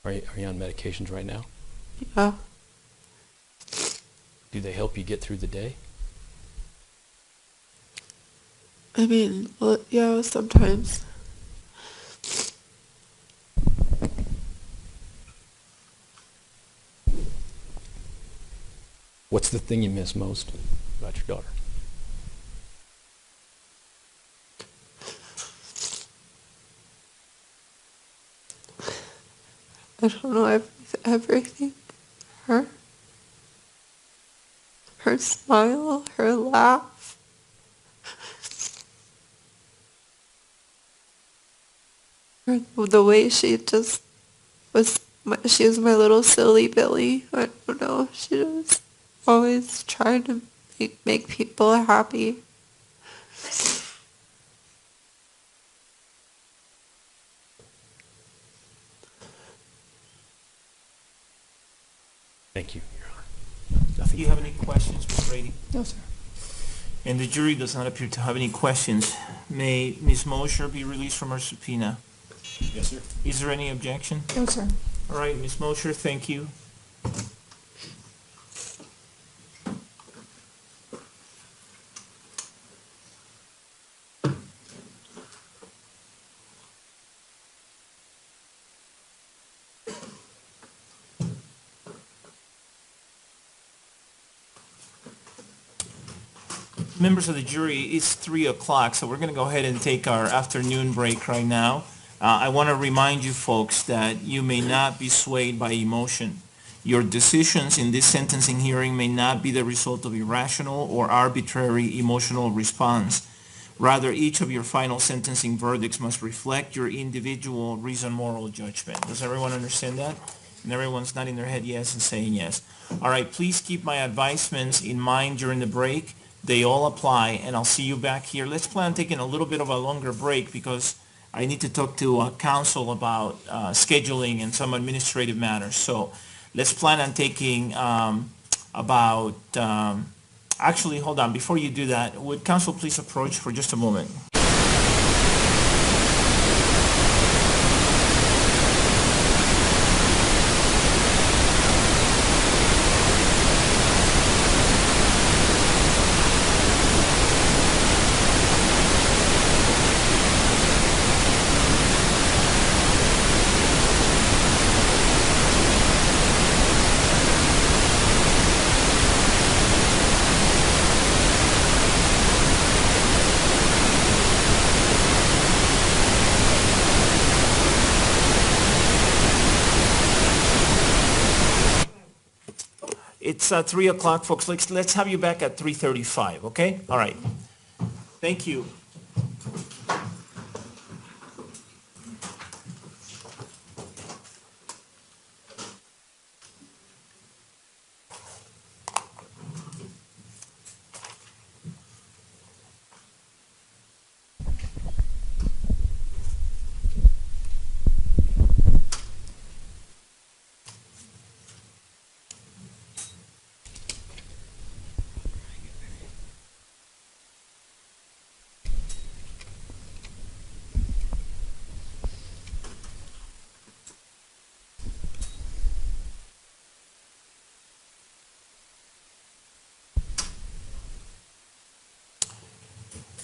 Are you on medications right now? Yeah. Do they help you get through the day? I mean, well, yeah, sometimes. What's the thing you miss most about your daughter? I don't know, everything. Her. Her smile, her laugh. The way she just was, she was my little silly Billy. I don't know, she was always trying to make people happy. Thank you, Your Honor. Do Nothing you have any questions, Ms. Brady? No, sir. And the jury does not appear to have any questions. May Ms. Mosher be released from her subpoena? Yes, sir. Is there any objection? No, sir. All right, Ms. Mosher, thank you. Members of the jury, it's 3 o'clock, so we're going to go ahead and take our afternoon break right now. I want to remind you folks that you may not be swayed by emotion. Your decisions in this sentencing hearing may not be the result of irrational or arbitrary emotional response. Rather, each of your final sentencing verdicts must reflect your individual reasoned moral judgment. Does everyone understand that? And everyone's nodding their head yes and saying yes. All right, please keep my advisements in mind during the break. They all apply, and I'll see you back here. Let's plan on taking a little bit of a longer break because I need to talk to counsel about scheduling and some administrative matters. So let's plan on taking actually, hold on. Before you do that, would counsel please approach for just a moment? It's 3 o'clock, folks. Let's have you back at 3:35, okay? All right. Thank you.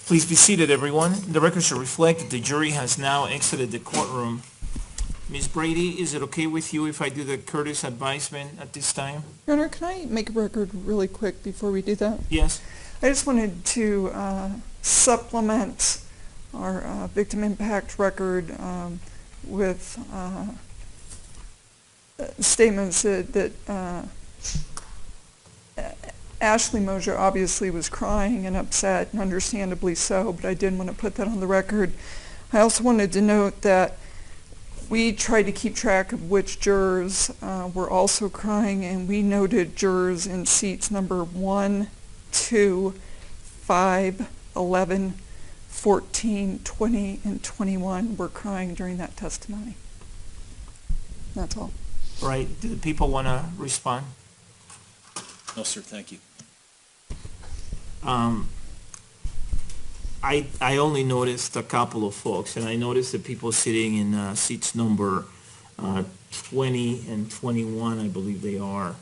Please be seated, everyone. The record should reflect that the jury has now exited the courtroom. Ms. Brady, is it okay with you if I do the Curtis advisement at this time? Your Honor, can I make a record really quick before we do that? Yes? I just wanted to supplement our victim impact record with statements that Ashley Mosher obviously was crying and upset, and understandably so, but I didn't want to put that on the record. I also wanted to note that we tried to keep track of which jurors were also crying, and we noted jurors in seats number 1, 2, 5, 11, 14, 20, and 21 were crying during that testimony. That's all. Right. Do the people want to respond? No, sir, thank you. I only noticed a couple of folks, and I noticed the people sitting in seats number 20 and 21, I believe they are.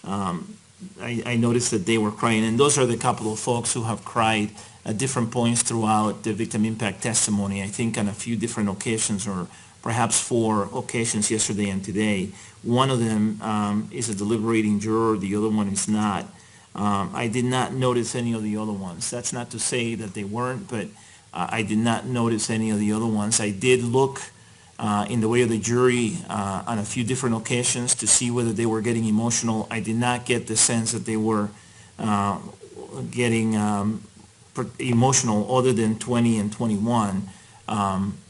I noticed that they were crying, and those are the couple of folks who have cried at different points throughout the victim impact testimony. I think on a few different occasions, or perhaps 4 occasions yesterday and today. One of them is a deliberating juror, the other one is not. I did not notice any of the other ones. That's not to say that they weren't, but I did not notice any of the other ones. I did look in the way of the jury on a few different occasions to see whether they were getting emotional. I did not get the sense that they were getting emotional other than 20 and 21,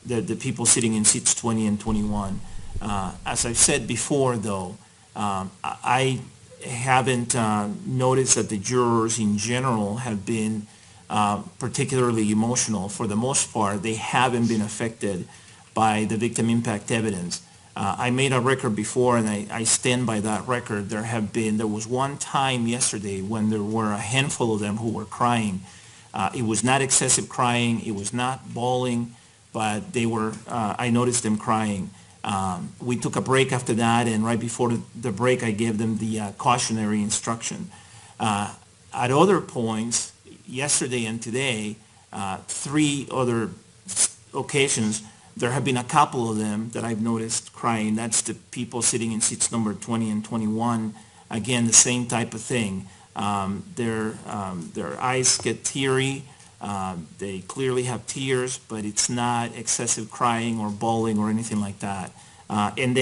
the people sitting in seats 20 and 21. As I've said before, though, I haven't noticed that the jurors in general have been particularly emotional. For the most part, they haven't been affected by the victim impact evidence. I made a record before, and I stand by that record. There was one time yesterday when there were a handful of them who were crying. It was not excessive crying, it was not bawling, but I noticed them crying. We took a break after that, and right before the break, I gave them the cautionary instruction. At other points, yesterday and today, 3 other occasions, there have been a couple of them that I've noticed crying. That's the people sitting in seats number 20 and 21. Again, the same type of thing. Their eyes get teary. They clearly have tears, but it's not excessive crying or bawling or anything like that. And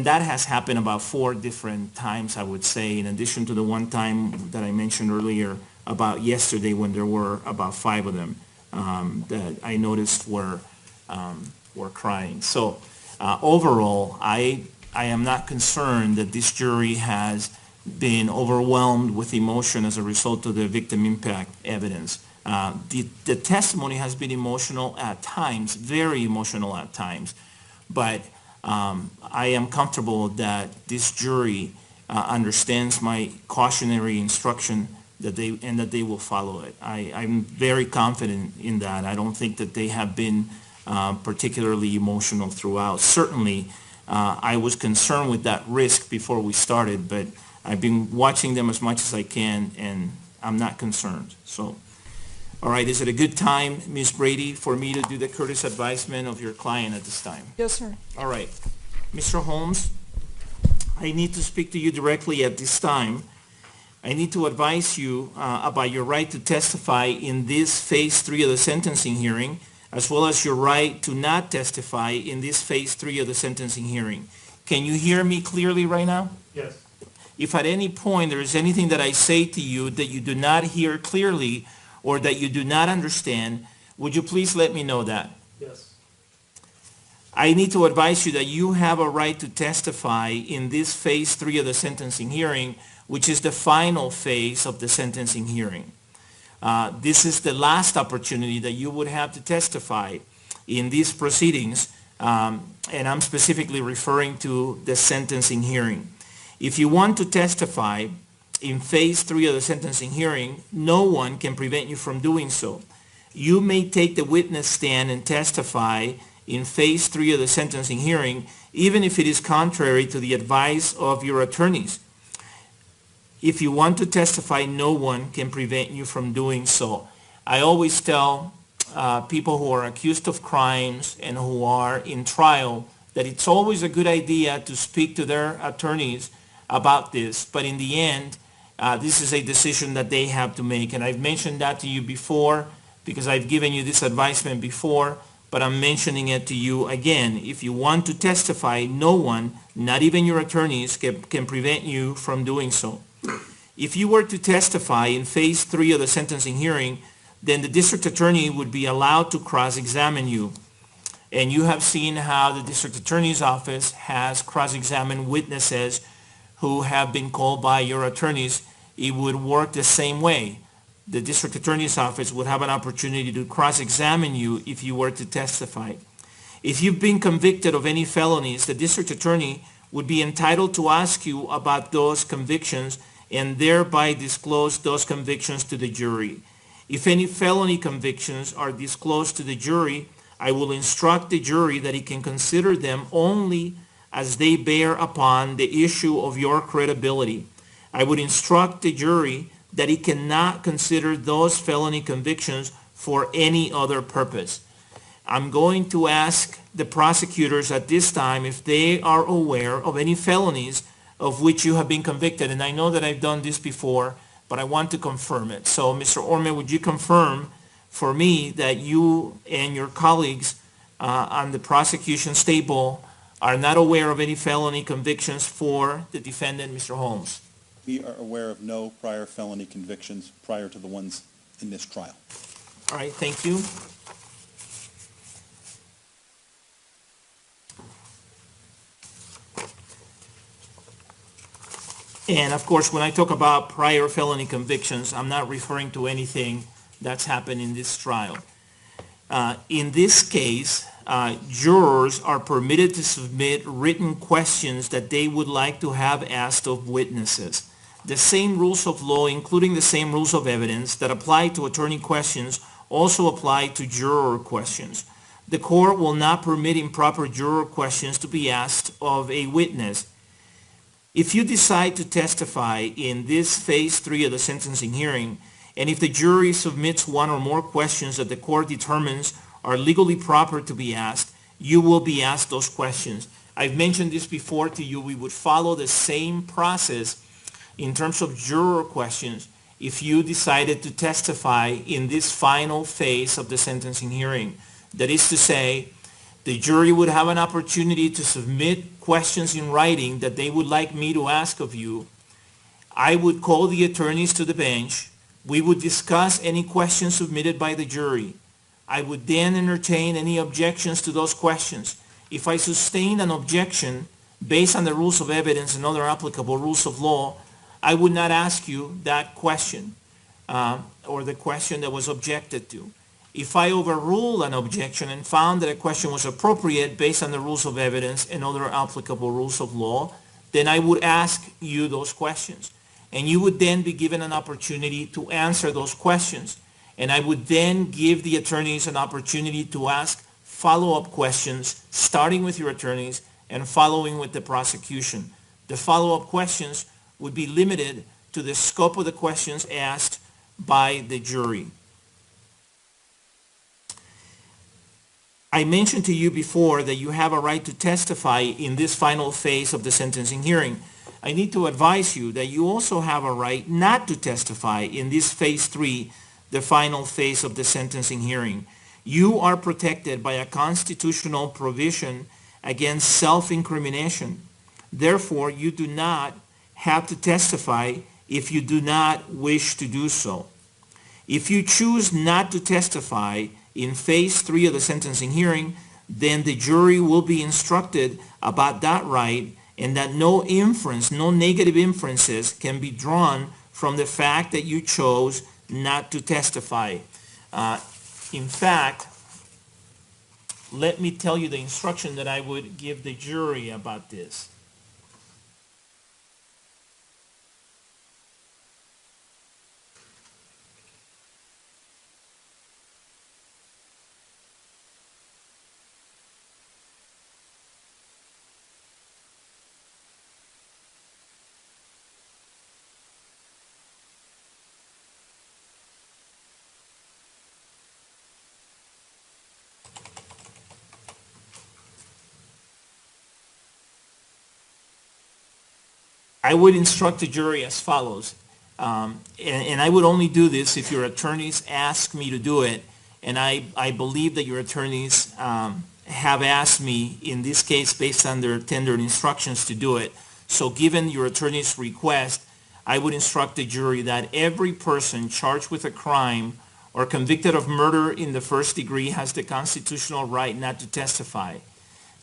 that has happened about 4 different times, I would say, in addition to the one time that I mentioned earlier about yesterday when there were about 5 of them that I noticed were crying. So overall, I am not concerned that this jury has been overwhelmed with emotion as a result of the victim impact evidence. The testimony has been emotional at times, very emotional at times, but I am comfortable that this jury understands my cautionary instruction that they will follow it. I'm very confident in that. I don't think that they have been particularly emotional throughout. Certainly, I was concerned with that risk before we started, but I've been watching them as much as I can, and I'm not concerned. So, all right, is it a good time, Ms. Brady, for me to do the courteous advisement of your client at this time? Yes, sir. All right. Mr. Holmes, I need to speak to you directly at this time. I need to advise you about your right to testify in this phase 3 of the sentencing hearing, as well as your right to not testify in this phase 3 of the sentencing hearing. Can you hear me clearly right now? Yes. If at any point there is anything that I say to you that you do not hear clearly or that you do not understand, would you please let me know that? Yes. I need to advise you that you have a right to testify in this phase 3 of the sentencing hearing, which is the final phase of the sentencing hearing. This is the last opportunity that you would have to testify in these proceedings, and I'm specifically referring to the sentencing hearing. If you want to testify in phase 3 of the sentencing hearing, no one can prevent you from doing so. You may take the witness stand and testify in phase 3 of the sentencing hearing, even if it is contrary to the advice of your attorneys. If you want to testify, no one can prevent you from doing so. I always tell people who are accused of crimes and who are in trial that it's always a good idea to speak to their attorneys about this, but in the end, this is a decision that they have to make. And I've mentioned that to you before because I've given you this advisement before, but I'm mentioning it to you again. If you want to testify, no one, not even your attorneys, can prevent you from doing so. If you were to testify in phase 3 of the sentencing hearing, then the district attorney would be allowed to cross-examine you. And you have seen how the district attorney's office has cross-examined witnesses who have been called by your attorneys. It would work the same way. The district attorney's office would have an opportunity to cross-examine you if you were to testify. If you've been convicted of any felonies, the district attorney would be entitled to ask you about those convictions and thereby disclose those convictions to the jury. If any felony convictions are disclosed to the jury, I will instruct the jury that it can consider them only as they bear upon the issue of your credibility. I would instruct the jury that it cannot consider those felony convictions for any other purpose. I'm going to ask the prosecutors at this time if they are aware of any felonies of which you have been convicted. And I know that I've done this before, but I want to confirm it. So, Mr. Orme, would you confirm for me that you and your colleagues on the prosecution's table are not aware of any felony convictions for the defendant, Mr. Holmes? We are aware of no prior felony convictions prior to the ones in this trial. All right, thank you. And of course, when I talk about prior felony convictions, I'm not referring to anything that's happened in this trial. In this case, jurors are permitted to submit written questions that they would like to have asked of witnesses. The same rules of law, including the same rules of evidence that apply to attorney questions, also apply to juror questions. The court will not permit improper juror questions to be asked of a witness. If you decide to testify in this phase 3 of the sentencing hearing, and if the jury submits one or more questions that the court determines are legally proper to be asked, you will be asked those questions. I've mentioned this before to you. We would follow the same process in terms of juror questions if you decided to testify in this final phase of the sentencing hearing. That is to say, the jury would have an opportunity to submit questions in writing that they would like me to ask of you. I would call the attorneys to the bench. We would discuss any questions submitted by the jury. I would then entertain any objections to those questions. If I sustained an objection based on the rules of evidence and other applicable rules of law, I would not ask you that question or the question that was objected to. If I overruled an objection and found that a question was appropriate based on the rules of evidence and other applicable rules of law, then I would ask you those questions. And you would then be given an opportunity to answer those questions. And I would then give the attorneys an opportunity to ask follow-up questions, starting with your attorneys and following with the prosecution. The follow-up questions would be limited to the scope of the questions asked by the jury. I mentioned to you before that you have a right to testify in this final phase of the sentencing hearing. I need to advise you that you also have a right not to testify in this phase 3, the final phase of the sentencing hearing. You are protected by a constitutional provision against self-incrimination. Therefore, you do not have to testify if you do not wish to do so. If you choose not to testify in phase 3 of the sentencing hearing, then the jury will be instructed about that right and that no inference, no negative inferences can be drawn from the fact that you chose not to testify. In fact, let me tell you the instruction that I would give the jury about this. I would instruct the jury as follows, and I would only do this if your attorneys ask me to do it, and I believe that your attorneys have asked me, in this case, based on their tendered instructions, to do it. So given your attorney's request, I would instruct the jury that every person charged with a crime or convicted of murder in the first degree has the constitutional right not to testify.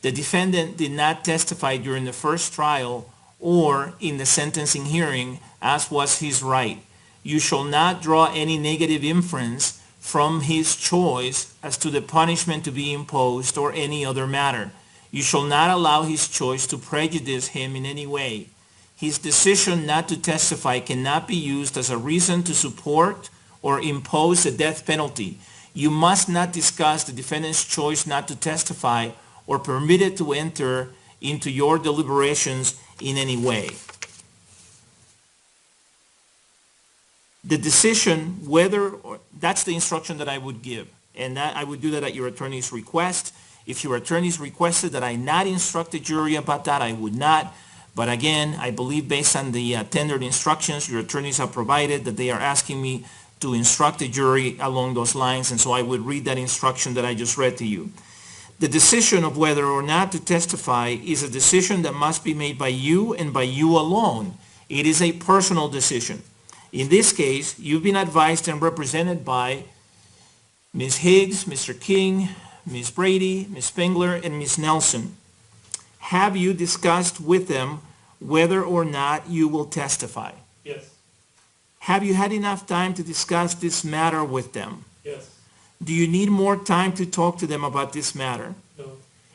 The defendant did not testify during the first trial or in the sentencing hearing, as was his right. You shall not draw any negative inference from his choice as to the punishment to be imposed or any other matter. You shall not allow his choice to prejudice him in any way. His decision not to testify cannot be used as a reason to support or impose the death penalty. You must not discuss the defendant's choice not to testify or permit it to enter into your deliberations in any way. The decision whether, that's the instruction that I would give. And that I would do that at your attorney's request. If your attorneys requested that I not instruct the jury about that, I would not. But again, I believe based on the tendered instructions your attorneys have provided that they are asking me to instruct the jury along those lines, and so I would read that instruction that I just read to you. The decision of whether or not to testify is a decision that must be made by you and by you alone. It is a personal decision. In this case, you've been advised and represented by Ms. Higgs, Mr. King, Ms. Brady, Ms. Spengler, and Ms. Nelson. Have you discussed with them whether or not you will testify? Yes. Have you had enough time to discuss this matter with them? Yes. Do you need more time to talk to them about this matter? No.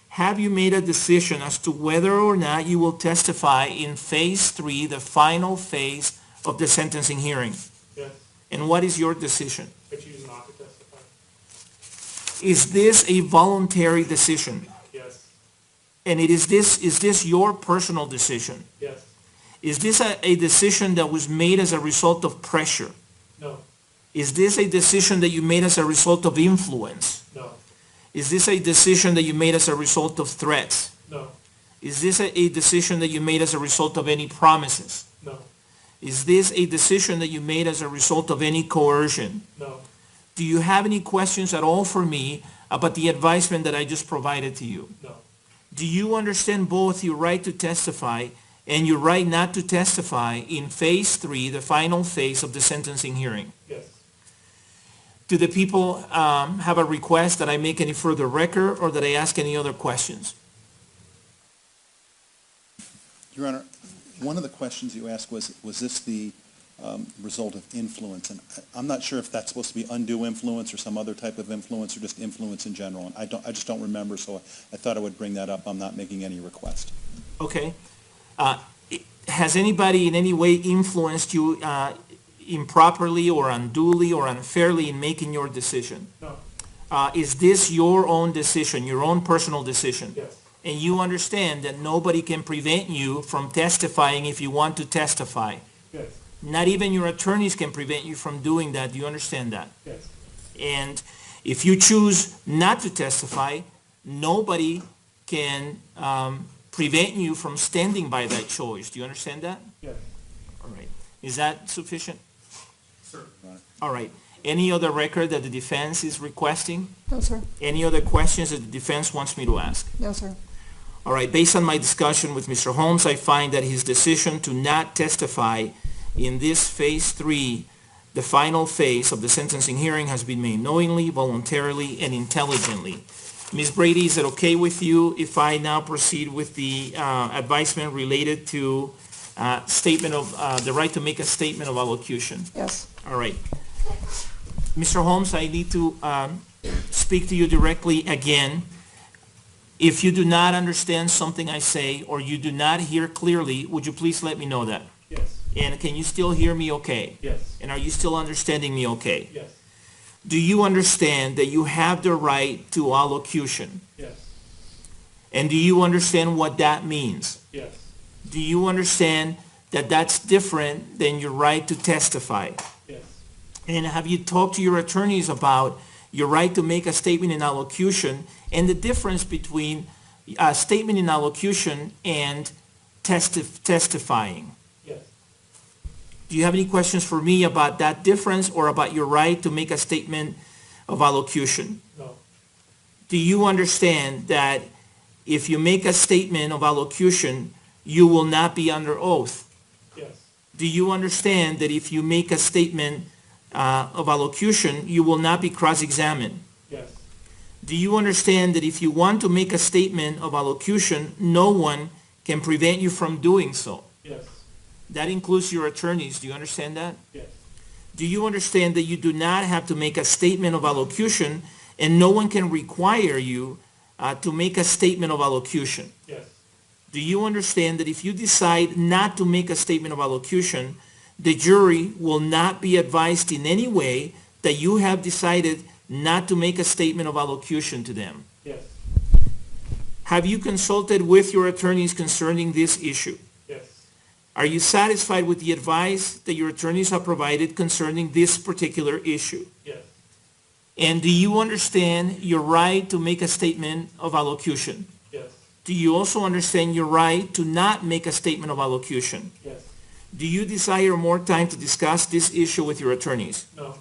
Have you made a decision as to whether or not you will testify in phase 3, the final phase of the sentencing hearing? Yes. And what is your decision? I choose not to testify. Is this a voluntary decision? Yes. And is this your personal decision? Yes. Is this a decision that was made as a result of pressure? No. Is this a decision that you made as a result of influence? No. Is this a decision that you made as a result of threats? No. Is this a decision that you made as a result of any promises? No. Is this a decision that you made as a result of any coercion? No. Do you have any questions at all for me about the advisement that I just provided to you? No. Do you understand both your right to testify and your right not to testify in phase 3, the final phase of the sentencing hearing? Yes. Do the people have a request that I make any further record or that I ask any other questions? Your Honor, one of the questions you asked was this the result of influence? And I'm not sure if that's supposed to be undue influence or some other type of influence or just influence in general. And I just don't remember, so I thought I would bring that up. I'm not making any request. Okay. Has anybody in any way influenced you improperly or unduly or unfairly in making your decision? No. Is this your own decision, your own personal decision? Yes. And you understand that nobody can prevent you from testifying if you want to testify. Yes. Not even your attorneys can prevent you from doing that. Do you understand that? Yes. And if you choose not to testify, nobody can prevent you from standing by that choice. Do you understand that? Yes. All right. Is that sufficient? Sir. All right. Any other record that the defense is requesting? No, sir. Any other questions that the defense wants me to ask? No, sir. All right. Based on my discussion with Mr. Holmes, I find that his decision to not testify in this phase 3, the final phase of the sentencing hearing, has been made knowingly, voluntarily, and intelligently. Ms. Brady, is it okay with you if I now proceed with the advisement related to statement of the right to make a statement of allocution? Yes. All right. Mr. Holmes, I need to speak to you directly again. If you do not understand something I say or you do not hear clearly, would you please let me know that? Yes. And can you still hear me okay? Yes. And are you still understanding me okay? Yes. Do you understand that you have the right to allocution? Yes. And do you understand what that means? Yes. Do you understand that that's different than your right to testify? Yes. And have you talked to your attorneys about your right to make a statement in allocution and the difference between a statement in allocution and testifying? Yes. Do you have any questions for me about that difference or about your right to make a statement of allocution? No. Do you understand that if you make a statement of allocution, you will not be under oath? Yes. Do you understand that if you make a statement of allocution, you will not be cross-examined? Yes. Do you understand that if you want to make a statement of allocution, no one can prevent you from doing so? Yes. That includes your attorneys. Do you understand that? Yes. Do you understand that you do not have to make a statement of allocution and no one can require you to make a statement of allocution? Yes. Do you understand that if you decide not to make a statement of allocution, the jury will not be advised in any way that you have decided not to make a statement of allocution to them? Yes. Have you consulted with your attorneys concerning this issue? Yes. Are you satisfied with the advice that your attorneys have provided concerning this particular issue? Yes. And do you understand your right to make a statement of allocution? Yes. Do you also understand your right to not make a statement of allocution? Yes. Do you desire more time to discuss this issue with your attorneys? No.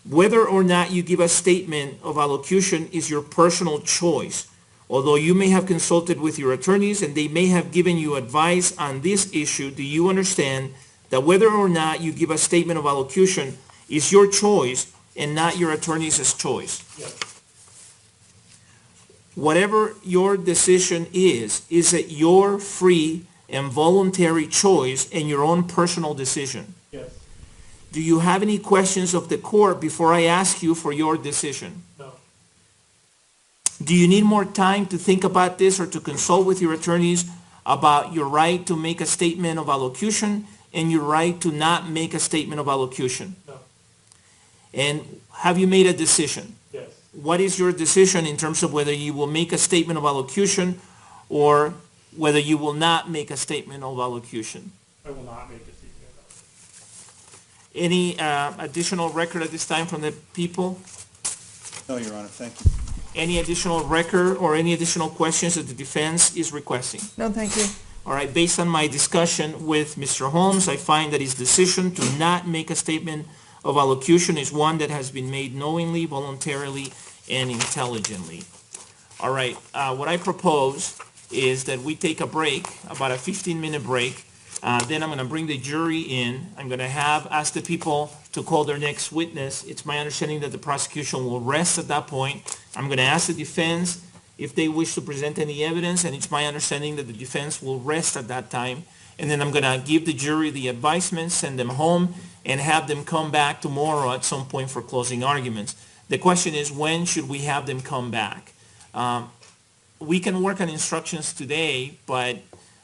Whether or not you give a statement of allocution is your personal choice. Although you may have consulted with your attorneys and they may have given you advice on this issue, do you understand that whether or not you give a statement of allocution is your choice and not your attorney's choice? Yes. Whatever your decision is it your free and voluntary choice and your own personal decision? Yes. Do you have any questions of the court before I ask you for your decision? No. Do you need more time to think about this or to consult with your attorneys about your right to make a statement of allocution and your right to not make a statement of allocution? No. And have you made a decision? Yes. What is your decision in terms of whether you will make a statement of allocution or whether you will not make a statement of allocution? I will not make a statement about it. Any additional record at this time from the people? No, Your Honor, thank you. Any additional record or any additional questions that the defense is requesting? No, thank you. All right, based on my discussion with Mr. Holmes, I find that his decision to not make a statement of allocution is one that has been made knowingly, voluntarily, and intelligently. All right, what I propose is that we take a break, about a 15-minute break. Then I'm going to bring the jury in. I'm going to ask the people to call their next witness. It's my understanding that the prosecution will rest at that point. I'm going to ask the defense if they wish to present any evidence, and it's my understanding that the defense will rest at that time. And then I'm going to give the jury the advisement, send them home, and have them come back tomorrow at some point for closing arguments. The question is, when should we have them come back? We can work on instructions today, but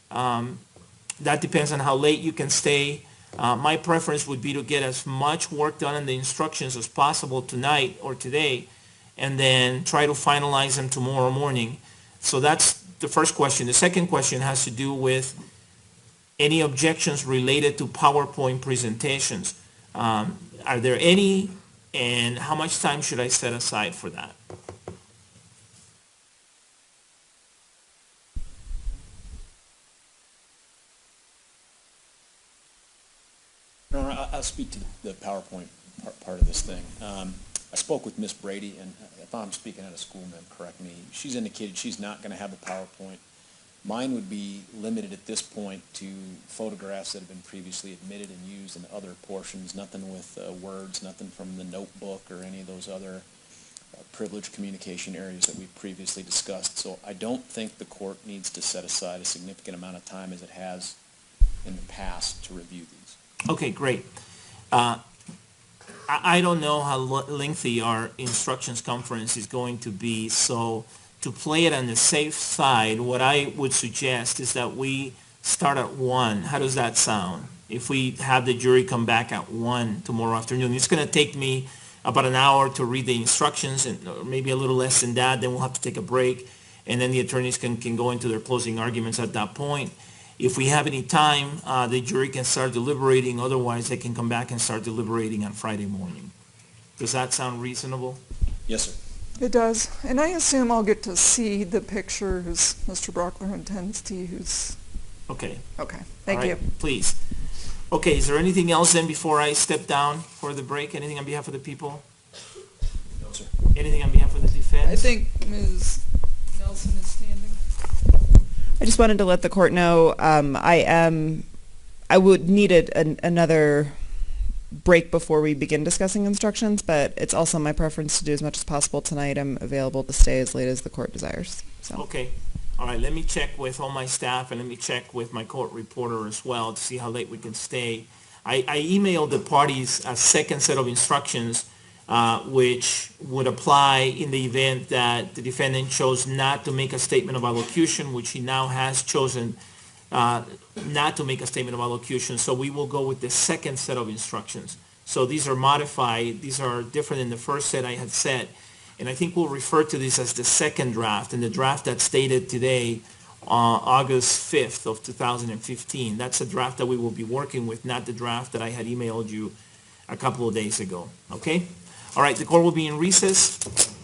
that depends on how late you can stay. My preference would be to get as much work done on the instructions as possible tonight or today, and then try to finalize them tomorrow morning. So that's the first question. The second question has to do with any objections related to PowerPoint presentations. Are there any, and how much time should I set aside for that? Your Honor, I'll speak to the PowerPoint part of this thing. I spoke with Miss Brady, and if I'm speaking out of school, ma'am, correct me. She's indicated she's not going to have a PowerPoint. Mine would be limited at this point to photographs that have been previously admitted and used in other portions, nothing with words, nothing from the notebook or any of those other privileged communication areas that we've previously discussed. So I don't think the court needs to set aside a significant amount of time as it has in the past to review these. Okay, great. I don't know how lengthy our instructions conference is going to be, so to play it on the safe side, what I would suggest is that we start at 1. How does that sound? If we have the jury come back at 1 tomorrow afternoon, it's going to take me about an hour to read the instructions, and or maybe a little less than that. Then we'll have to take a break, and then the attorneys can go into their closing arguments at that point. If we have any time, the jury can start deliberating. Otherwise, they can come back and start deliberating on Friday morning. Does that sound reasonable? Yes, sir. It does. And I assume I'll get to see the pictures Mr. Brockler intends to use. Okay. Okay, thank All right, you. Please. Okay, is there anything else then before I step down for the break? Anything on behalf of the people? No, sir. Anything on behalf of the defense? I think Ms. Nelson is standing. I just wanted to let the court know I would need another break before we begin discussing instructions, but it's also my preference to do as much as possible tonight. I'm available to stay as late as the court desires. So. Okay. All right, let me check with all my staff and let me check with my court reporter as well to see how late we can stay. I emailed the parties a second set of instructions which would apply in the event that the defendant chose not to make a statement of allocution, which he now has chosen not to make a statement of allocution. So we will go with the second set of instructions. So these are modified. These are different than the first set I had set. And I think we'll refer to this as the second draft. And the draft that's stated today August 5th of 2015. That's a draft that we will be working with, not the draft that I had emailed you a couple of days ago, okay? All right, the court will be in recess